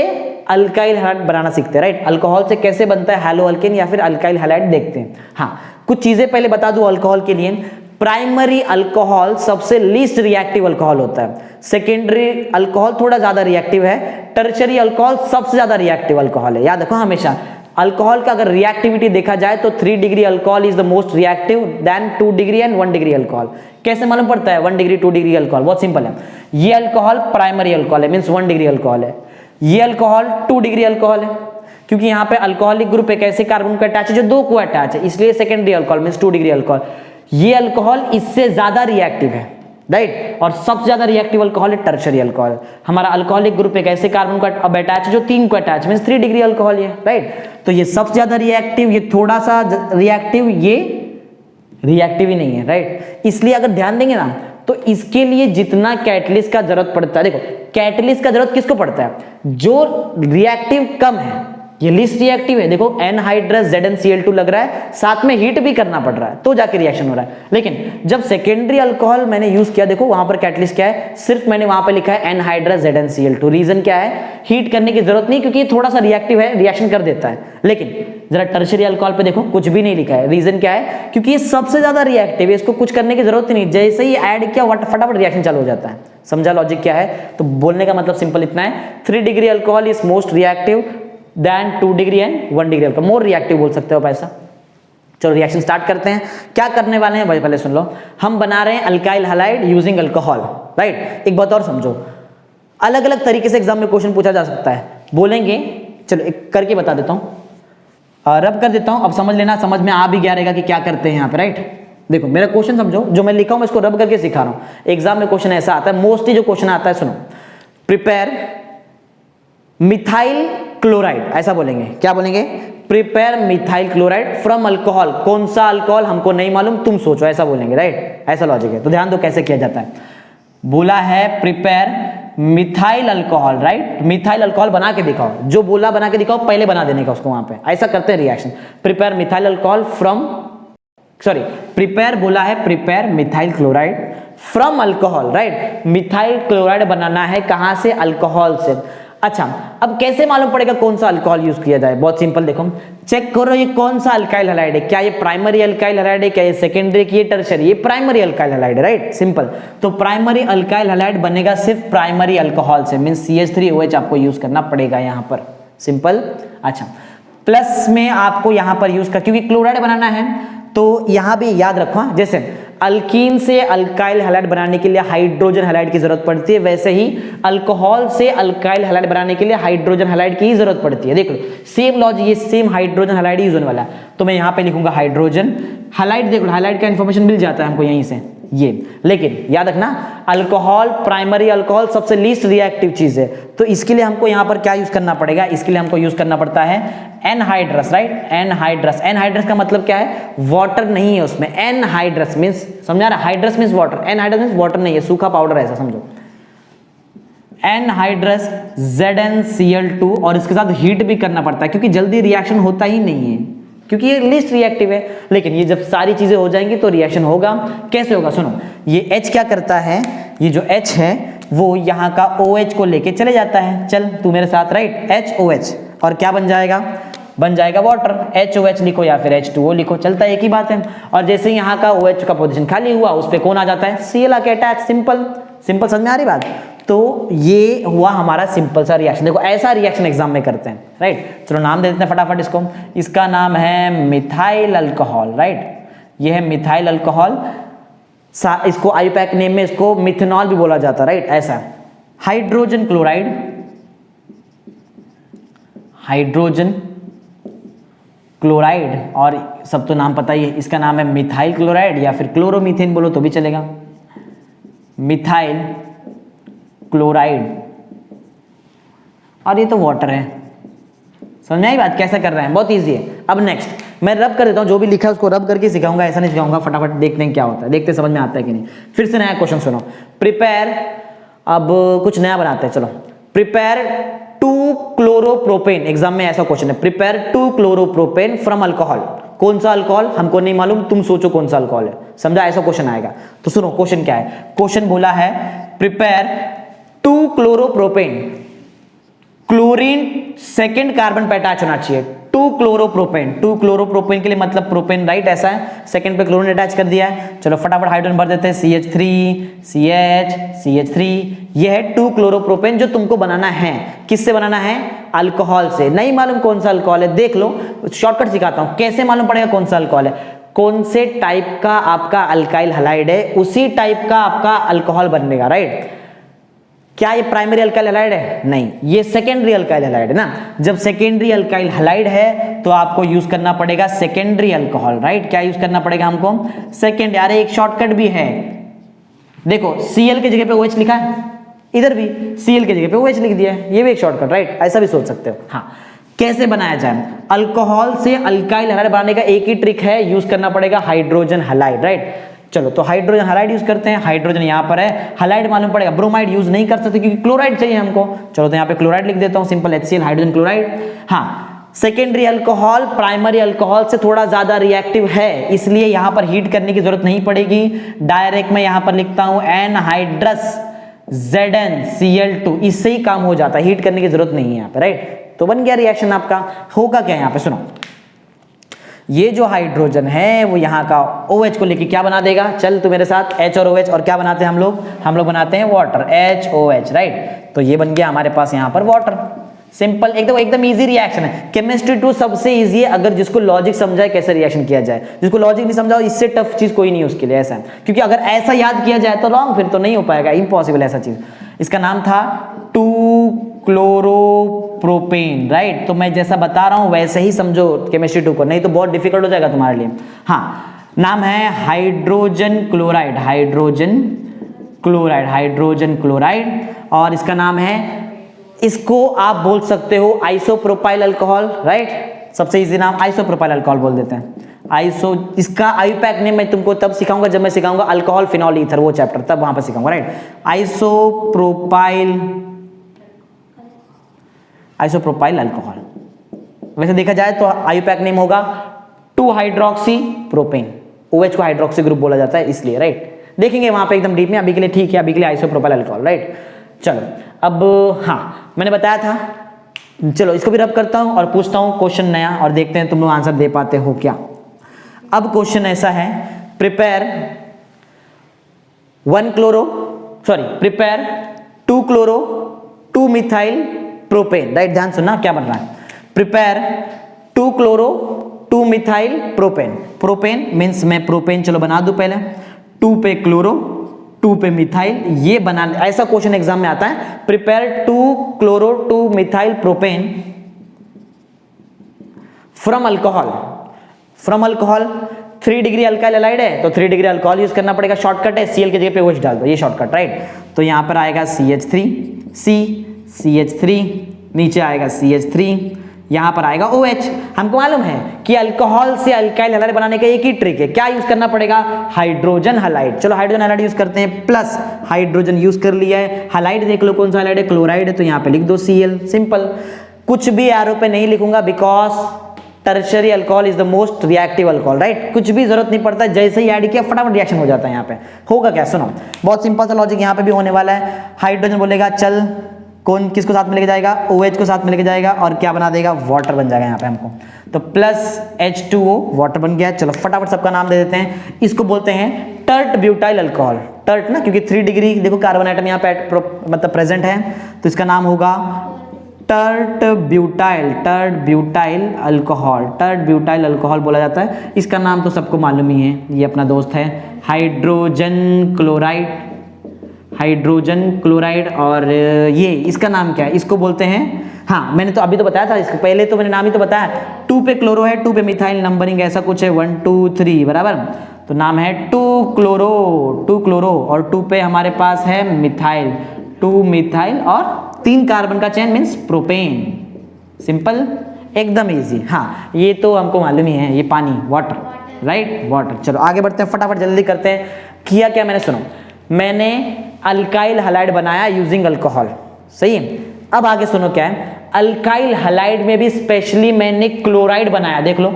अल्काइल हाइड्राइड बनाना सीखते हैं, राइट। अल्कोहल से कैसे बनता है हैलो अल्केन या फिर अल्काइल हाइड्राइड देखते हैं। हाँ कुछ चीजें पहले बता दूं अल्कोहल के लिए। प्राइमरी अल्कोहल सबसे लीस्ट रिएक्टिव अल्कोहल होता है, सेकेंडरी अल्कोहल थोड़ा ज्यादा रिएक्टिव है, टर्शरी अल्कोहल सबसे ज्यादा रिएक्टिव अल्कोहल है। याद रखो हमेशा, अल्कोहल का अगर रिएक्टिविटी देखा जाए तो 3 degree alcohol is the most reactive than 2 degree and 1 degree alcohol. कैसे मालूम पड़ता है 1 डिग्री 2 डिग्री अल्कोहल, बहुत सिंपल है। ये अल्कोहल प्राइमरी अल्कोहल है, मींस 1 डिग्री अल्कोहल है। ये अल्कोहल 2 डिग्री अल्कोहल है, क्योंकि यहाँ पे अल्कोहलिक ग्रुप एक ऐसे कार्बन को अटैच है जो 2 को अटैच है, इसलिए secondary alcohol means 2 degree alcohol. ये अल्कोहल इससे ज्यादा रिएक्टिव है, राइट। और सबसे ज्यादा रिएक्टिव अल्कोहल है टर्शरी अल्कोहल। हमारा अल्कोहलिक ग्रुप एक ऐसे कार्बन को अब अटैच है जो 3 को अटैच, मींस 3 डिग्री अल्कोहल है, राइट। तो ये सबसे ज्यादा रिएक्टिव, ये थोड़ा सा रिएक्टिव, ये रिएक्टिव ही नहीं है, राइट। इसलिए अगर ध्यान देंगे ना तो इसके लिए जितना कैटलिस्ट का जरूरत पड़ता है, देखो कैटलिस्ट का जरूरत किसको पड़ता है, जो रिएक्टिव कम है, ये लिस्ट रिएक्टिव है। देखो एनहाइड्रस ZnCl2 लग रहा है, साथ में हीट भी करना पड़ रहा है तो जाके रिएक्शन हो रहा है। लेकिन जब सेकेंडरी अल्कोहल मैंने यूज किया, देखो वहां पर कैटलिस्ट क्या है, सिर्फ मैंने वहां पर लिखा है एनहाइड्रस ZnCl2। रीजन क्या है, हीट करने की जरूरत नहीं, क्योंकि ये थोड़ा सा रिएक्टिव है, रिएक्शन कर देता है। लेकिन जरा टर्शरी अल्कोहल पे देखो कुछ भी नहीं लिखा है, रीजन क्या है, क्योंकि ये सबसे ज्यादा रिएक्टिव है, इसको कुछ करने की जरूरत ही नहीं, जैसे ही ऐड किया फटाफट रिएक्शन चालू हो जाता है। समझा लॉजिक क्या है, तो बोलने का मतलब सिंपल इतना है, 3 degree alcohol is most reactive than 2 degree and 1 degree alcohol, more reactive बोल सकते हो आप ऐसा। चलो रिएक्शन स्टार्ट करते हैं। क्या करने वाले हैं भाई पहले सुन लो, हम बना रहे हैं alkyl hydride using alcohol, right. एक बात और समझो, अलग अलग तरीके से एग्जाम में क्वेश्चन पूछा जा सकता है, बोलेंगे, चलो एक करके बता देता हूँ, रब कर देता हूँ, अब समझ लेना, समझ में आ भी गया रहेगा कि क्या करते हैं यहाँ पे, राइट। देखो मेरा क्वेश्चन समझो, जो मैं लिखा हूँ मैं इसको रब करके सिखा रहा हूँ। एग्जाम में क्वेश्चन ऐसा आता है, मोस्टली जो क्वेश्चन आता है, सुनो, प्रिपेयर मिथाइल क्लोराइड, ऐसा बोलेंगे, क्या बोलेंगे, prepare methyl chloride from alcohol. कौन सा अल्कोहल हमको नहीं मालूम, तुम सोचो, ऐसा बोलेंगे, राइट। ऐसा लॉजिक है, तो ध्यान दो कैसे किया जाता है। बोला है prepare methyl alcohol, right, methyl alcohol बना के दिखाओ, जो बोला बना के दिखाओ, पहले बना देने का उसको वहां पे, ऐसा करते हैं reaction. Prepare methyl alcohol from, sorry prepare बोला है prepare methyl chloride from alcohol, right. Methyl chloride बनाना है कहां से, अल्कोहल से। अच्छा अब कैसे मालूम पड़ेगा कौन सा अल्कोहल यूज किया जाए, बहुत सिंपल, देखो चेक करो ये कौन सा अल्काइल हाइड्राइड है, क्या ये प्राइमरी अल्काइल हाइड्राइड है, क्या ये सेकेंडरी की, ये टर्शरी, ये प्राइमरी अल्काइल हाइड्राइड है, राइट, सिंपल। तो प्राइमरी अल्काइल हाइड्राइड बनेगा सिर्फ प्राइमरी अल्कोहल से, मींस CH3OH आपको यूज करना पड़ेगा यहाँ पर, सिंपल। अच्छा, प्लस में आपको यहां पर यूज कर, क्योंकि क्लोराइड बनाना है तो यहां भी याद रखो, जैसे अल्कीन से अल्काइल हैलाइड बनाने के लिए हाइड्रोजन हैलाइड की जरूरत पड़ती है, वैसे ही अल्कोहल से अल्काइल हैलाइड बनाने के लिए हाइड्रोजन हैलाइड की जरूरत पड़ती है। देख लो सेम लॉजिक, ये सेम हाइड्रोजन हैलाइड यूज होने वाला है, तो मैं यहां पे लिखूंगा हाइड्रोजन हैलाइड। देख लो हैलाइड का इंफॉर्मेशन मिल जाता है हमको यहीं से ये, लेकिन याद रखना अल्कोहल, प्राइमरी अल्कोहल सबसे लीस्ट रिएक्टिव चीज है, तो इसके लिए हमको यहां पर क्या यूज करना पड़ेगा, इसके लिए हमको यूज करना पड़ता है एनहाइड्रस, राइट, एनहाइड्रस। एनहाइड्रस का मतलब क्या है, वाटर नहीं है उसमें, एनहाइड्रस मींस, समझा रहा, hydrous means water, anhydrous means water नहीं है, सूखा पाउडर है ऐसा समझो, एनहाइड्रस ZnCl2, और इसके साथ हीट भी करना पड़ता है क्योंकि जल्दी रिएक्शन होता ही नहीं है, क्योंकि ये लीस्ट रिएक्टिव है। लेकिन ये जब सारी चीजें हो जाएंगी तो रिएक्शन होगा। कैसे होगा, सुनो, ये H क्या करता है, ये जो H है वो यहाँ का OH को लेके चले जाता है, चल तू मेरे साथ, राइट, HOH, और क्या बन जाएगा, बन जाएगा वाटर, HOH लिखो या फिर H2O लिखो, चलता है, एक ही बात है। और जैसे यहाँ का OH का पोजीशन खाली हुआ, उस पर कौन आ जाता है, Cl आके अटैच, सिंपल सिंपल, समझ में आ रही बात। तो ये हुआ हमारा सिंपल सा रिएक्शन। देखो ऐसा रिएक्शन एग्जाम में करते हैं, राइट। चलो नाम दे देते हैं फटाफट इसको, इसका नाम है मिथाइल अल्कोहल, राइट, ये है मिथाइल अल्कोहल। इसको आईयूपैक नेम में इसको मिथेनॉल भी बोला जाता है, राइट, ऐसा। हाइड्रोजन क्लोराइड, हाइड्रोजन क्लोराइड, और सब तो नाम पता ही है, इसका नाम है मिथाइल क्लोराइड या फिर क्लोरोमीथेन बोलो तो भी चलेगा, मिथाइल क्लोराइड, और ये तो वाटर है। समझ में आई बात, कैसे कर रहे हैं, बहुत इजी है। अब नेक्स्ट मैं रब कर देता हूं, जो भी लिखा है उसको रब करके सिखाऊंगा, ऐसा नहीं सिखाऊंगा, फटाफट देखते हैं क्या होता है, देखते समझ में आता है कि नहीं। फिर से नया क्वेश्चन सुनो, प्रिपेयर, अब कुछ नया बनाते हैं, चलो, प्रिपेयर 2 क्लोरोप्रोपेन, एग्जाम में ऐसा क्वेश्चन है, प्रिपेयर 2 क्लोरोप्रोपेन फ्रॉम अल्कोहल। कौन सा अल्कोहल हमको नहीं मालूम, तुम सोचो कौन सा अल्कोहल है, समझा, ऐसा क्वेश्चन आएगा। तो सुनो क्वेश्चन क्या है, क्वेश्चन बोला है prepare 2 chloropropane, chlorine second carbon पे अटैच होना चाहिए, 2 क्लोरोप्रोपेन, 2 क्लोरोप्रोपेन के लिए मतलब प्रोपेन, राइट, ऐसा है, सेकंड पे क्लोरीन अटैच कर दिया है। चलो फटाफट हाइड्रोजन भर देते हैं, CH3 CH CH3, ये है 2 क्लोरोप्रोपेन जो तुमको बनाना है। किससे बनाना है, अल्कोहल से। नहीं मालूम कौन सा अल्कोहल है, देख लो शॉर्टकट सिखाता हूं, कैसे मालूम पड़ेगा कौन सा अल्कोहल है, कौन से टाइप का आपका अल्काइल हैलाइड है उसी टाइप का आपका अल्कोहल बनेगा, राइट। क्या ये प्राइमरी अल्काइल हैलाइड है, नहीं, ये सेकेंडरी अल्काइल हैलाइड है ना। जब सेकेंडरी अल्काइल हैलाइड है तो आपको यूज करना पड़ेगा सेकेंडरी अल्कोहल, राइट। क्या यूज करना पड़ेगा हमको, सेकेंड। यार एक शॉर्टकट भी है, देखो Cl की जगह पे OH लिखा है, इधर भी Cl की जगह पे OH लिख दिया है, ये भी एक शॉर्टकट, राइट, ऐसा भी सोच सकते हो। हाँ, कैसे बनाया जाए, अल्कोहल से अल्काइल हैलाइड बनाने का एक ही ट्रिक है, यूज करना पड़ेगा हाइड्रोजन हैलाइड, राइट। चलो तो हाइड्रोजन हैलाइड यूज करते हैं, हाइड्रोजन यहाँ पर है, हैलाइड मालूम पड़ेगा, ब्रोमाइड यूज नहीं कर सकते क्योंकि क्लोराइड चाहिए हमको। चलो तो यहाँ पे क्लोराइड लिख देता हूँ, सिंपल HCl, हाइड्रोजन क्लोराइड। हाँ, सेकेंडरी अल्कोहल प्राइमरी अल्कोहल से थोड़ा ज्यादा रिएक्टिव है, इसलिए यहाँ पर हीट करने की जरूरत नहीं पड़ेगी, डायरेक्ट मैं यहाँ पर लिखता हूँ एनहाइड्रस ZnCl2, इससे ही काम हो जाता है, हीट करने की जरूरत नहीं है यहाँ पे, राइट। तो बन गया रिएक्शन आपका। होगा क्या यहाँ पे, सुनो, ये जो हाइड्रोजन है वो यहाँ का OH को लेके क्या बना देगा, चल तू मेरे साथ, H और OH, और क्या बनाते हैं हम लोग बनाते हैं वाटर, HOH, राइट। तो ये बन गया हमारे पास यहाँ पर वाटर, सिंपल, एकदम इजी रिएक्शन है। केमिस्ट्री 2 सबसे इजी है, अगर जिसको लॉजिक समझाए कैसे रिएक्शन किया जाए, जिसको लॉजिक नहीं समझाओ इससे टफ चीज कोई नहीं है उसके लिए, ऐसा है। क्योंकि अगर ऐसा याद किया जाए तो रॉन्ग, फिर तो नहीं हो पाएगा, इम्पॉसिबल ऐसा चीज। इसका नाम था 2 क्लोरोप्रोपेन, राइट। तो मैं जैसा बता रहा हूं वैसे ही समझो केमिस्ट्री 2 को, नहीं तो बहुत डिफिकल्ट हो जाएगा तुम्हारे लिए। हाँ, नाम है hydrogen chloride, hydrogen chloride, hydrogen chloride, और इसका नाम है, इसको आप बोल सकते हो आइसोप्रोपाइल अल्कोहल, राइट। सबसे इजी नाम आइसोप्रोपाइल अल्कोहल बोल देते हैं, इसका आईयूपैक नेम मैं तुमको तब सिखाऊंगा जब मैं सिखाऊंगा अल्कोहल फिनॉल ईथर, वो चैप्टर, तब वहां पर सिखाऊंगा, राइट। आइसोप्रोपाइल अल्कोहल, वैसे देखा जाए तो आईयूपैक नेम होगा 2 हाइड्रोक्सी प्रोपेन, OH को हाइड्रोक्सी ग्रुप बोला जाता है इसलिए, राइट। देखेंगे वहां पे एकदम डीप में, अभी के लिए ठीक है, अभी के लिए आइसोप्रोपाइल अल्कोहल, राइट। चलो अब, हाँ मैंने बताया था, चलो इसको भी रब करता हूं और पूछता हूं क्वेश्चन नया, और देखते हैं तुम लोग आंसर दे पाते हो क्या। अब क्वेश्चन ऐसा है, prepare 2 chloro 2 methyl propane, right. ध्यान सुनना क्या बन रहा है, prepare 2 chloro 2 methyl propane. Propane means मैं प्रोपेन चलो बना दूं पहले, 2 पे क्लोरो 2 पे मिथाइल, ये बना, ऐसा क्वेश्चन एग्जाम में आता है, prepare 2 chloro 2 methyl propane from alcohol. From alcohol 3 degree alkyl halide है तो 3 डिग्री अल्कोहल यूज करना पड़ेगा, शॉर्टकट है, Cl की जगह पे OH डाल दो, ये शॉर्टकट, राइट। तो यहां पर आएगा CH3 C CH3, नीचे आएगा CH3, यहां पर आएगा OH। हमको मालूम है कि अल्कोहल से अल्काइल हैलाइड बनाने का एक ही ट्रिक है, क्या यूज करना पड़ेगा, हाइड्रोजन हैलाइड। चलो हाइड्रोजन हैलाइड यूज करते हैं, प्लस हाइड्रोजन यूज कर लिया है, हैलाइड देख लो कौन सा हैलाइड है, क्लोराइड है, तो यहां पे लिख दो Cl, सिंपल। कुछ भी एरो पे नहीं लिखूंगा because tertiary alcohol is the most reactive alcohol, right. कुछ भी जरूरत नहीं पड़ता, जैसे ही ऐड किया फटाफट रिएक्शन हो जाता है। यहाँ पे होगा क्या, सुनो, बहुत सिंपल सा लॉजिक यहाँ पे भी होने वाला है। हाइड्रोजन बोलेगा चल, कौन किसको साथ में लेके जाएगा, OH को साथ में लेके जाएगा, और क्या बना देगा, वाटर बन जाएगा यहाँ पे हमको, तो प्लस H2O वाटर बन गया। चलो फटाफट सबका नाम दे देते हैं, इसको बोलते हैं टर्ट ब्यूटाइल अल्कोहल, टर्ट ना, क्योंकि 3 डिग्री देखो कार्बन आइटम यहाँ पे मतलब प्रेजेंट है, तो इसका नाम होगा tert butyl alcohol, tert butyl alcohol बोला जाता है। इसका नाम तो सबको मालूम ही है, ये अपना दोस्त है हाइड्रोजन क्लोराइड, और ये इसका नाम क्या है, इसको बोलते हैं, हाँ मैंने तो अभी तो बताया था, इसको पहले तो मैंने नाम ही तो बताया, 2 पे क्लोरो है, 2 पे मिथाइल, नंबरिंग ऐसा कुछ है 1 2 3 बराबर, तो नाम है 2 क्लोरो, और 2 पे हमारे पास है मिथाइल, 2 मिथाइल और 3 कार्बन का चेन मीन्स प्रोपेन, सिंपल एकदम इजी। हाँ ये तो हमको मालूम ही है, ये पानी, वाटर, राइट, वाटर। चलो आगे बढ़ते हैं, फटाफट जल्दी करते हैं। किया क्या मैंने, सुनो, मैंने अल्काइल हैलाइड बनाया यूजिंग अल्कोहल, सही है। अब आगे सुनो क्या है, अल्काइल हैलाइड में भी स्पेशली मैंने क्लोराइड बनाया, देख लो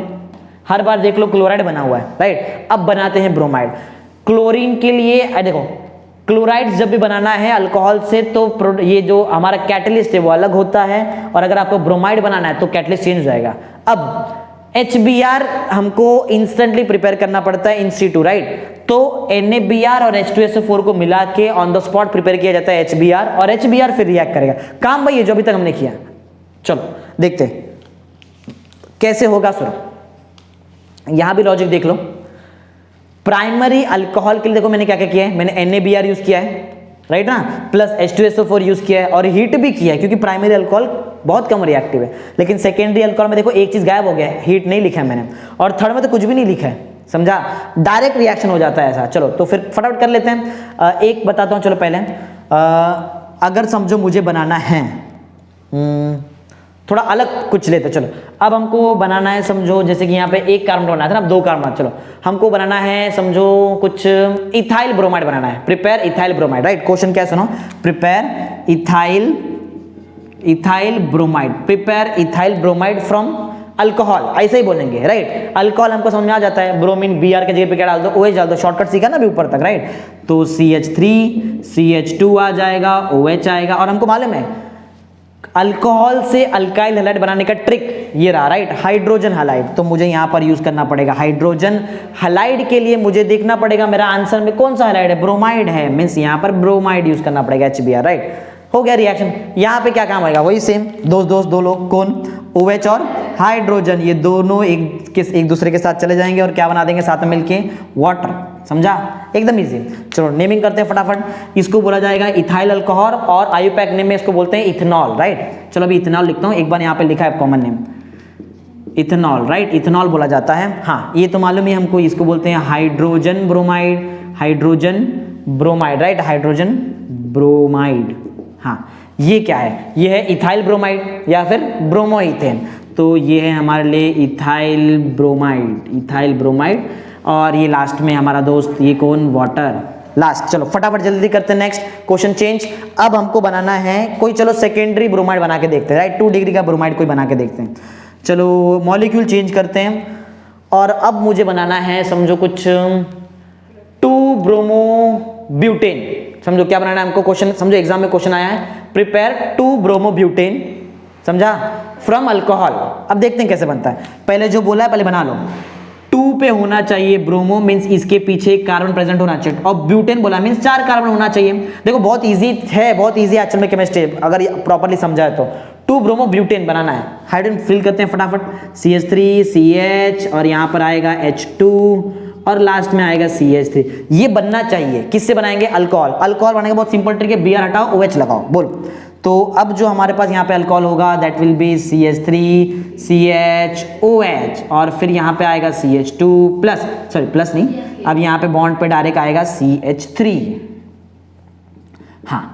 हर बार देख लो क्लोराइड बना हुआ है, राइट। अब बनाते हैं ब्रोमाइड। क्लोरीन के लिए देखो, क्लोराइड जब भी बनाना है अल्कोहल से तो ये जो हमारा कैटलिस्ट है वो अलग होता है, और अगर आपको ब्रोमाइड बनाना है तो कैटलिस्ट चेंज हो जाएगा। अब HBr हमको इंस्टेंटली प्रिपेयर करना पड़ता है इन situ, राइट। तो NaBr और H2SO4 को मिला के ऑन द स्पॉट प्रिपेयर किया जाता है HBr, और HBr फिर रिएक्ट करेगा। काम भाई ये जो अभी तक हमने किया, चलो देखते हैं कैसे होगा। सुनो यहां भी लॉजिक देख लो, प्राइमरी अल्कोहल के लिए देखो मैंने क्या क्या किया है, मैंने NaBr यूज किया है, राइट ना, प्लस H2SO4 यूज किया है, और हीट भी किया है, क्योंकि प्राइमरी अल्कोहल बहुत कम रिएक्टिव है। लेकिन सेकेंडरी अल्कोहल में देखो एक चीज गायब हो गया है, हीट नहीं लिखा है मैंने, और थर्ड में तो कुछ भी नहीं लिखा है, समझा, डायरेक्ट रिएक्शन हो जाता है ऐसा। चलो तो फिर फटाफट कर लेते हैं। एक बताता हूं, चलो पहले अगर समझो मुझे बनाना है थोड़ा अलग कुछ लेते, चलो अब हमको बनाना है, समझो जैसे कि यहाँ पे एक कार्बन बनाया था ना, अब 2 कार्बन, चलो हमको बनाना है समझो कुछ इथाइल ब्रोमाइड बनाना है, prepare ethyl bromide, right. Question क्या है सुनो, prepare ethyl bromide from alcohol, ऐसे ही बोलेंगे, राइट। अल्कोहल हमको समझ में आ जाता है, ब्रोमीन Br के जगह पे क्या डाल दो, OH डाल दो, शॉर्टकट सीखा ना अभी ऊपर तक, राइट। तो CH3 CH2 आ जाएगा, OH आएगा, और हमको मालूम है अल्कोहल से अल्काइल हैलाइड बनाने का ट्रिक ये रहा, राइट, हाइड्रोजन हैलाइड। तो मुझे यहां पर यूज करना पड़ेगा हाइड्रोजन हैलाइड के लिए, मुझे देखना पड़ेगा मेरा आंसर में कौन सा हैलाइड है, ब्रोमाइड है, मींस यहां पर ब्रोमाइड यूज करना पड़ेगा, HBr, राइट। हो गया रिएक्शन। यहां पे क्या काम आएगा, वही सेम, दो लोग, कौन, OH और हाइड्रोजन, ये दोनों एक दूसरे के साथ चले जाएंगे और क्या बना देंगे साथ में मिलके, वाटर, समझा, एकदम इजी। चलो नेमिंग करते हैं फटाफट। इसको बोला जाएगा इथाइल अल्कोहल, और आयुपैक नेम में इसको बोलते हैं इथेनॉल, राइट। चलो अभी इथेनॉल लिखता हूं, एक बार यहाँ पे लिखा है common name ethanol, right, ethanol बोला जाता है। हाँ ये तो मालूम है हमको, इसको बोलते हैं hydrogen bromide, right, hydrogen bromide. हाँ ये क्या है, ये है इथाइल ब्रोमाइड या फिर ब्रोमोइथेन, तो ये है हमारे लिए इथाइल ब्रोमाइड, और ये लास्ट में हमारा दोस्त, ये कौन, वाटर, लास्ट। चलो फटाफट जल्दी करते हैं, नेक्स्ट क्वेश्चन चेंज। अब हमको बनाना है कोई, चलो सेकेंडरी ब्रोमाइड बना के देखते हैं, राइट, 2 डिग्री का ब्रोमाइड कोई बना के देखते हैं। चलो मॉलिक्यूल चेंज करते हैं, और अब मुझे बनाना है समझो कुछ 2 ब्रोमोब्यूटेन, समझो क्या बनाना है हमको, क्वेश्चन समझो एग्जाम में क्वेश्चन आया है, प्रिपेयर 2 ब्रोमोब्यूटेन, समझा, फ्रॉम अल्कोहल। अब देखते हैं कैसे बनता है, पहले जो बोला है पहले बना लो। 2 पे होना चाहिए ब्रोमो, मींस इसके पीछे एक कार्बन प्रेजेंट होना चाहिए, और ब्यूटेन बोला मींस 4 कार्बन होना चाहिए। देखो बहुत इजी है, बहुत इजी एक्चुअल में केमिस्ट्री अगर प्रॉपर्ली समझा है तो। 2 ब्रोमो ब्यूटेन बनाना है, हाइड्रोजन फिल करते हैं फटाफट, CH3 CH और यहाँ पर आएगा H2 और लास्ट में आएगा CH3। ये बनना चाहिए, किससे बनाएंगे? अल्कोहल। अल्कोहल बनाने का बहुत सिंपल ट्रिक है, Br हटाओ OH लगाओ, बोलो। तो अब जो हमारे पास यहाँ पे अल्कोहल होगा that will be CH3 CHOH और फिर यहाँ पे आएगा CH2 प्लस, सॉरी प्लस नहीं, अब यहाँ पे बॉन्ड पे डायरेक्ट आएगा CH3। हाँ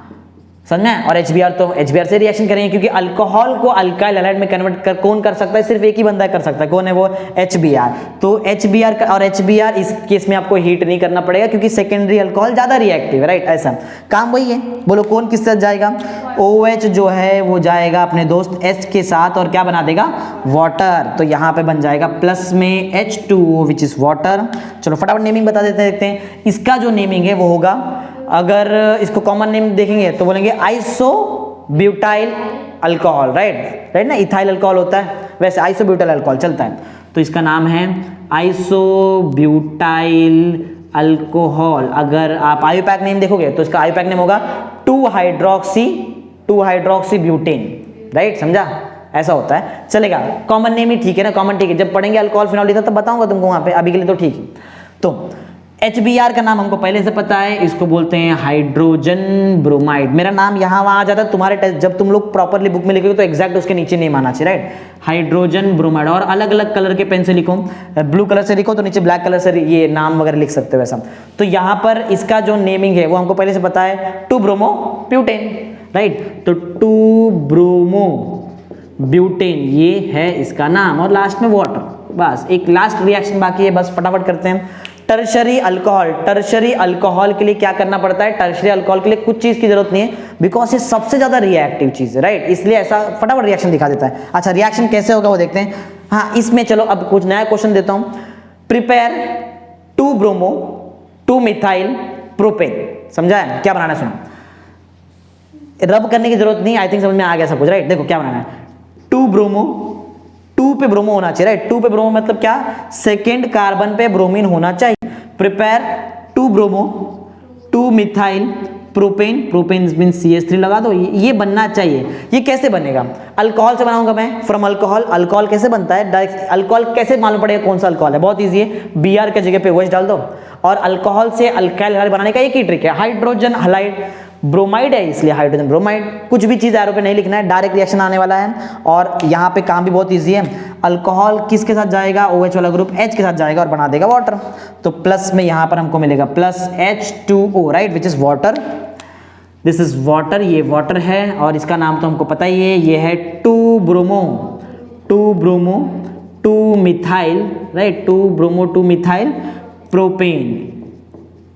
समझ में? और HBr तो HBr से रिएक्शन करेंगे क्योंकि अल्कोहल को अल्काइल हैलाइड में कन्वर्ट कर कौन कर सकता है? सिर्फ एक ही बंदा कर सकता है, कौन है वो? HBr। तो HBr और HBr इस केस में आपको हीट नहीं करना पड़ेगा क्योंकि सेकेंडरी अल्कोहल ज्यादा रिएक्टिव है, राइट? ऐसा काम वही है। बोलो कौन किस साथ जाएगा? OH जो है वो जाएगा अपने दोस्त H के साथ और क्या बना देगा? वाटर। तो यहाँ पे बन जाएगा प्लस में H2O विच इज वाटर। चलो फटाफट नेमिंग बता देते हैं, देखते हैं इसका जो नेमिंग है वो होगा, अगर इसको कॉमन नेम देखेंगे तो बोलेंगे आइसोब्यूटाइल अल्कोहल, राइट ना? इथाइल अल्कोहल होता है, वैसे आइसोब्यूटाइल अल्कोहल चलता है, तो इसका नाम है आइसोब्यूटाइल अल्कोहल। अगर आप आयुपैक नेम देखोगे तो इसका आयुपैक नेम होगा 2 हाइड्रोक्सी ब्यूटेन, राइट? समझा? ऐसा होता है, चलेगा। कॉमन नेम ही ठीक है ना, कॉमन ठीक है, जब पढ़ेंगे अल्कोहल फिनॉल ईथर तब बताऊंगा तुमको वहां पे, अभी के लिए तो ठीक है। तो HBr का नाम हमको पहले से पता है, इसको बोलते हैं हाइड्रोजन ब्रोमाइड। मेरा नाम यहाँ वहाँ आ जाता है, तुम्हारे टेस्ट जब तुम लोग प्रॉपरली बुक में लिखोगे तो एग्जैक्ट उसके नीचे नेम आना चाहिए, राइट? Hydrogen bromide. और अलग अलग कलर के पेन से लिखो, ब्लू कलर से लिखो तो नीचे ब्लैक कलर से ये नाम वगैरह लिख सकते हो वैसा। तो यहाँ पर इसका जो नेमिंग है वो हमको पहले से पता है, 2 ब्रोमो ब्यूटेन, राइट? तो 2 ब्रोमो ब्यूटेन ये है इसका नाम, और लास्ट में वाटर। बस एक लास्ट रिएक्शन बाकी है, बस फटाफट करते हैं। Tertiary alcohol. टर्शरी अल्कोहल के लिए क्या करना पड़ता है? टर्शरी अल्कोहल के लिए कुछ चीज की जरूरत नहीं है, बिकॉज ये सबसे ज्यादा रिएक्टिव चीज है, राइट? इसलिए ऐसा फटाफट रिएक्शन दिखा देता है। अच्छा रिएक्शन कैसे होगा वो देखते हैं। हाँ इसमें चलो अब कुछ नया क्वेश्चन देता हूं। Prepare 2 bromo 2 methyl propane. समझा है क्या बनाना है? सुनो, रब करने की जरूरत नहीं, आई थिंक समझ में आ गया सब कुछ, राइट? देखो क्या बनाना है, 2 ब्रोमो, 2 पे ब्रोमो होना चाहिए, राइट? 2 पे ब्रोमो मतलब क्या? सेकेंड कार्बन पे ब्रोमीन होना चाहिए। Prepare 2 bromo 2 methyl propane, propane means CH3 लगा दो, ये बनना चाहिए। ये कैसे बनेगा? अल्कोहल से बनाऊंगा मैं, फ्रॉम अल्कोहल। अल्कोहल कैसे बनता है? डायरेक्ट अल्कोहल कैसे मालूम पड़ेगा कौन सा अल्कोहल है? बहुत ईजी है, Br के जगह पे OH डाल दो, और अल्कोहल से अल्काइल हैलाइड बनाने का एक ही ट्रिक है, हाइड्रोजन हैलाइड। ब्रोमाइड है इसलिए हाइड्रोजन ब्रोमाइड। कुछ भी चीज एरो पे नहीं लिखना है, डायरेक्ट रिएक्शन आने वाला है, और यहाँ पे काम भी बहुत ईजी है। अल्कोहल किसके साथ जाएगा? OH वाला ग्रुप H के साथ जाएगा और बना देगा वाटर। तो प्लस में यहाँ पर हमको मिलेगा plus H2O, right, which is water. This is water, ये वाटर है, और इसका नाम तो हमको पता ही है, ये है 2 bromo 2 methyl, right? 2 bromo 2 methyl propane,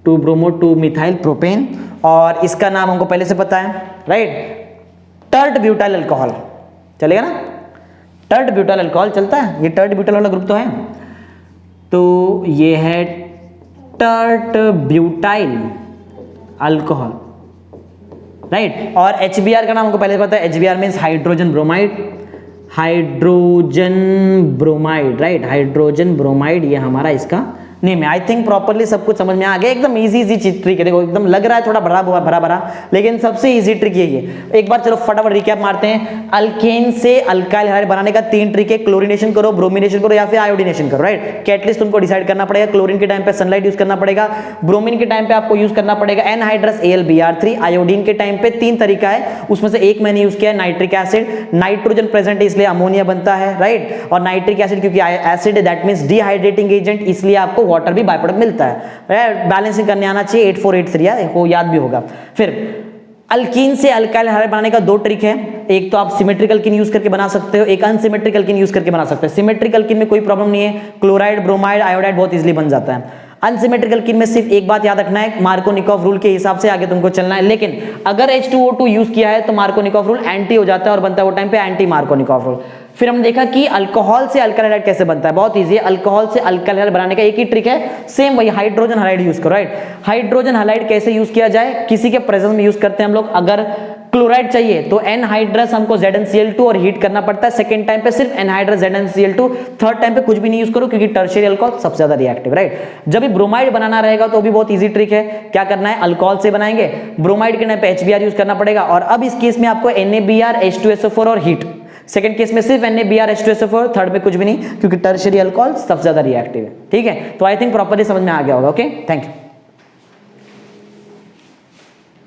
2 bromo 2 methyl propane. और इसका नाम हमको पहले से पता है, राइट? Tert butyl alcohol. चलेगा ना? टर्ट ब्यूटाइल अल्कोहल चलता है, ये टर्ट ब्यूटाइल वाला ग्रुप तो है, तो ये है टर्ट ब्यूटाइल अल्कोहल, राइट? और HBr का नाम हमको पहले पता है, HBr means hydrogen bromide, right? Hydrogen bromide ये हमारा इसका नेम है। आई थिंक प्रॉपर्ली सब कुछ समझ में आ गया, एकदम इजी चीज ट्रिक है। देखो एकदम लग रहा है थोड़ा भरा, लेकिन सबसे इजी ट्रिक यही है। एक बार चलो फटाफट रिकैप मारते हैं। अल्केन से अल्काइल हैलाइड बनाने का 3 ट्रिक है, क्लोरीनेशन करो, ब्रोमिनेशन करो, या फिर आयोडीनेशन करो, राइट? कैटलिस्ट तुमको डिसाइड करना पड़ेगा। क्लोरीन के टाइम पे सनलाइट यूज करना पड़ेगा, ब्रोमीन के टाइम पे आपको यूज करना पड़ेगा एनहाइड्रस AlBr3। आयोडीन के टाइम पे 3 तरीका है, उसमें से एक मैंने यूज किया है नाइट्रिक एसिड। नाइट्रोजन प्रेजेंट है इसलिए अमोनिया बनता है, राइट? और नाइट्रिक एसिड क्योंकि एसिड है दैट मींस डिहाइड्रेटिंग एजेंट, इसलिए आपको वाटर भी बाय प्रोडक्ट मिलता है। बैलेंसिंग करने आना चाहिए, 8483 को याद भी होगा। फिर अल्कीन से अल्काइल हैलाइड बनाने का 2 ट्रिक है। एक तो आप सिमेट्रिकल अल्कीन यूज करके बना सकते हो, एक अनसिमेट्रिकल अल्कीन यूज करके बना सकते हो। सिमेट्रिकल अल्कीन में कोई प्रॉब्लम नहीं है, क्लोराइड, ब्रोमाइड, आयोडाइड बहुत इजीली बन जाता है। अनसिमेट्रिकल अल्कीन में सिर्फ एक बात याद रखना है, मार्कोनिकॉफ रूल के हिसाब से आगे तुमको चलना है। लेकिन अगर H2O2 यूज किया है तो मार्कोनिकॉफ रूल एंटी हो जाता है और बनता है वो टाइम पे एंटी मार्कोनिकॉफ रूल। फिर हम देखा कि अल्कोहल से अल्काइल हैलाइड कैसे बनता है, बहुत इजी है। अल्कोहल से अल्काइल हैलाइड बनाने का एक ही ट्रिक है, सेम वही हाइड्रोजन हैलाइड यूज करो, राइट? हाइड्रोजन हैलाइड कैसे यूज किया जाए? किसी के प्रेजेंस में यूज करते हैं हम लोग। अगर क्लोराइड चाहिए तो एनहाइड्रस हमको ZnCl2 और हीट करना पड़ता है। सेकंड टाइम पे सिर्फ एनहाइड्रस ZnCl2, थर्ड टाइम पे कुछ भी नहीं यूज करो क्योंकि टर्शियरी अल्कोहल सबसे ज्यादा रिएक्टिव, राइट। जब भी ब्रोमाइड बनाना रहेगा तो भी बहुत इजी ट्रिक है, क्या करना है, अल्कोहल से बनाएंगे, ब्रोमाइड के टाइम पे HBr यूज करना पड़ेगा। और अब इस केस में आपको NaBr H2SO4 और हीट, सेकंड केस में सिर्फ NaBr H2SO4, थर्ड में कुछ भी नहीं क्योंकि टर्शियरी अल्कोहल सबसे ज्यादा रिएक्टिव है, ठीक है। तो आई थिंक प्रॉपर्ली समझ में आ गया होगा। Okay, thank you.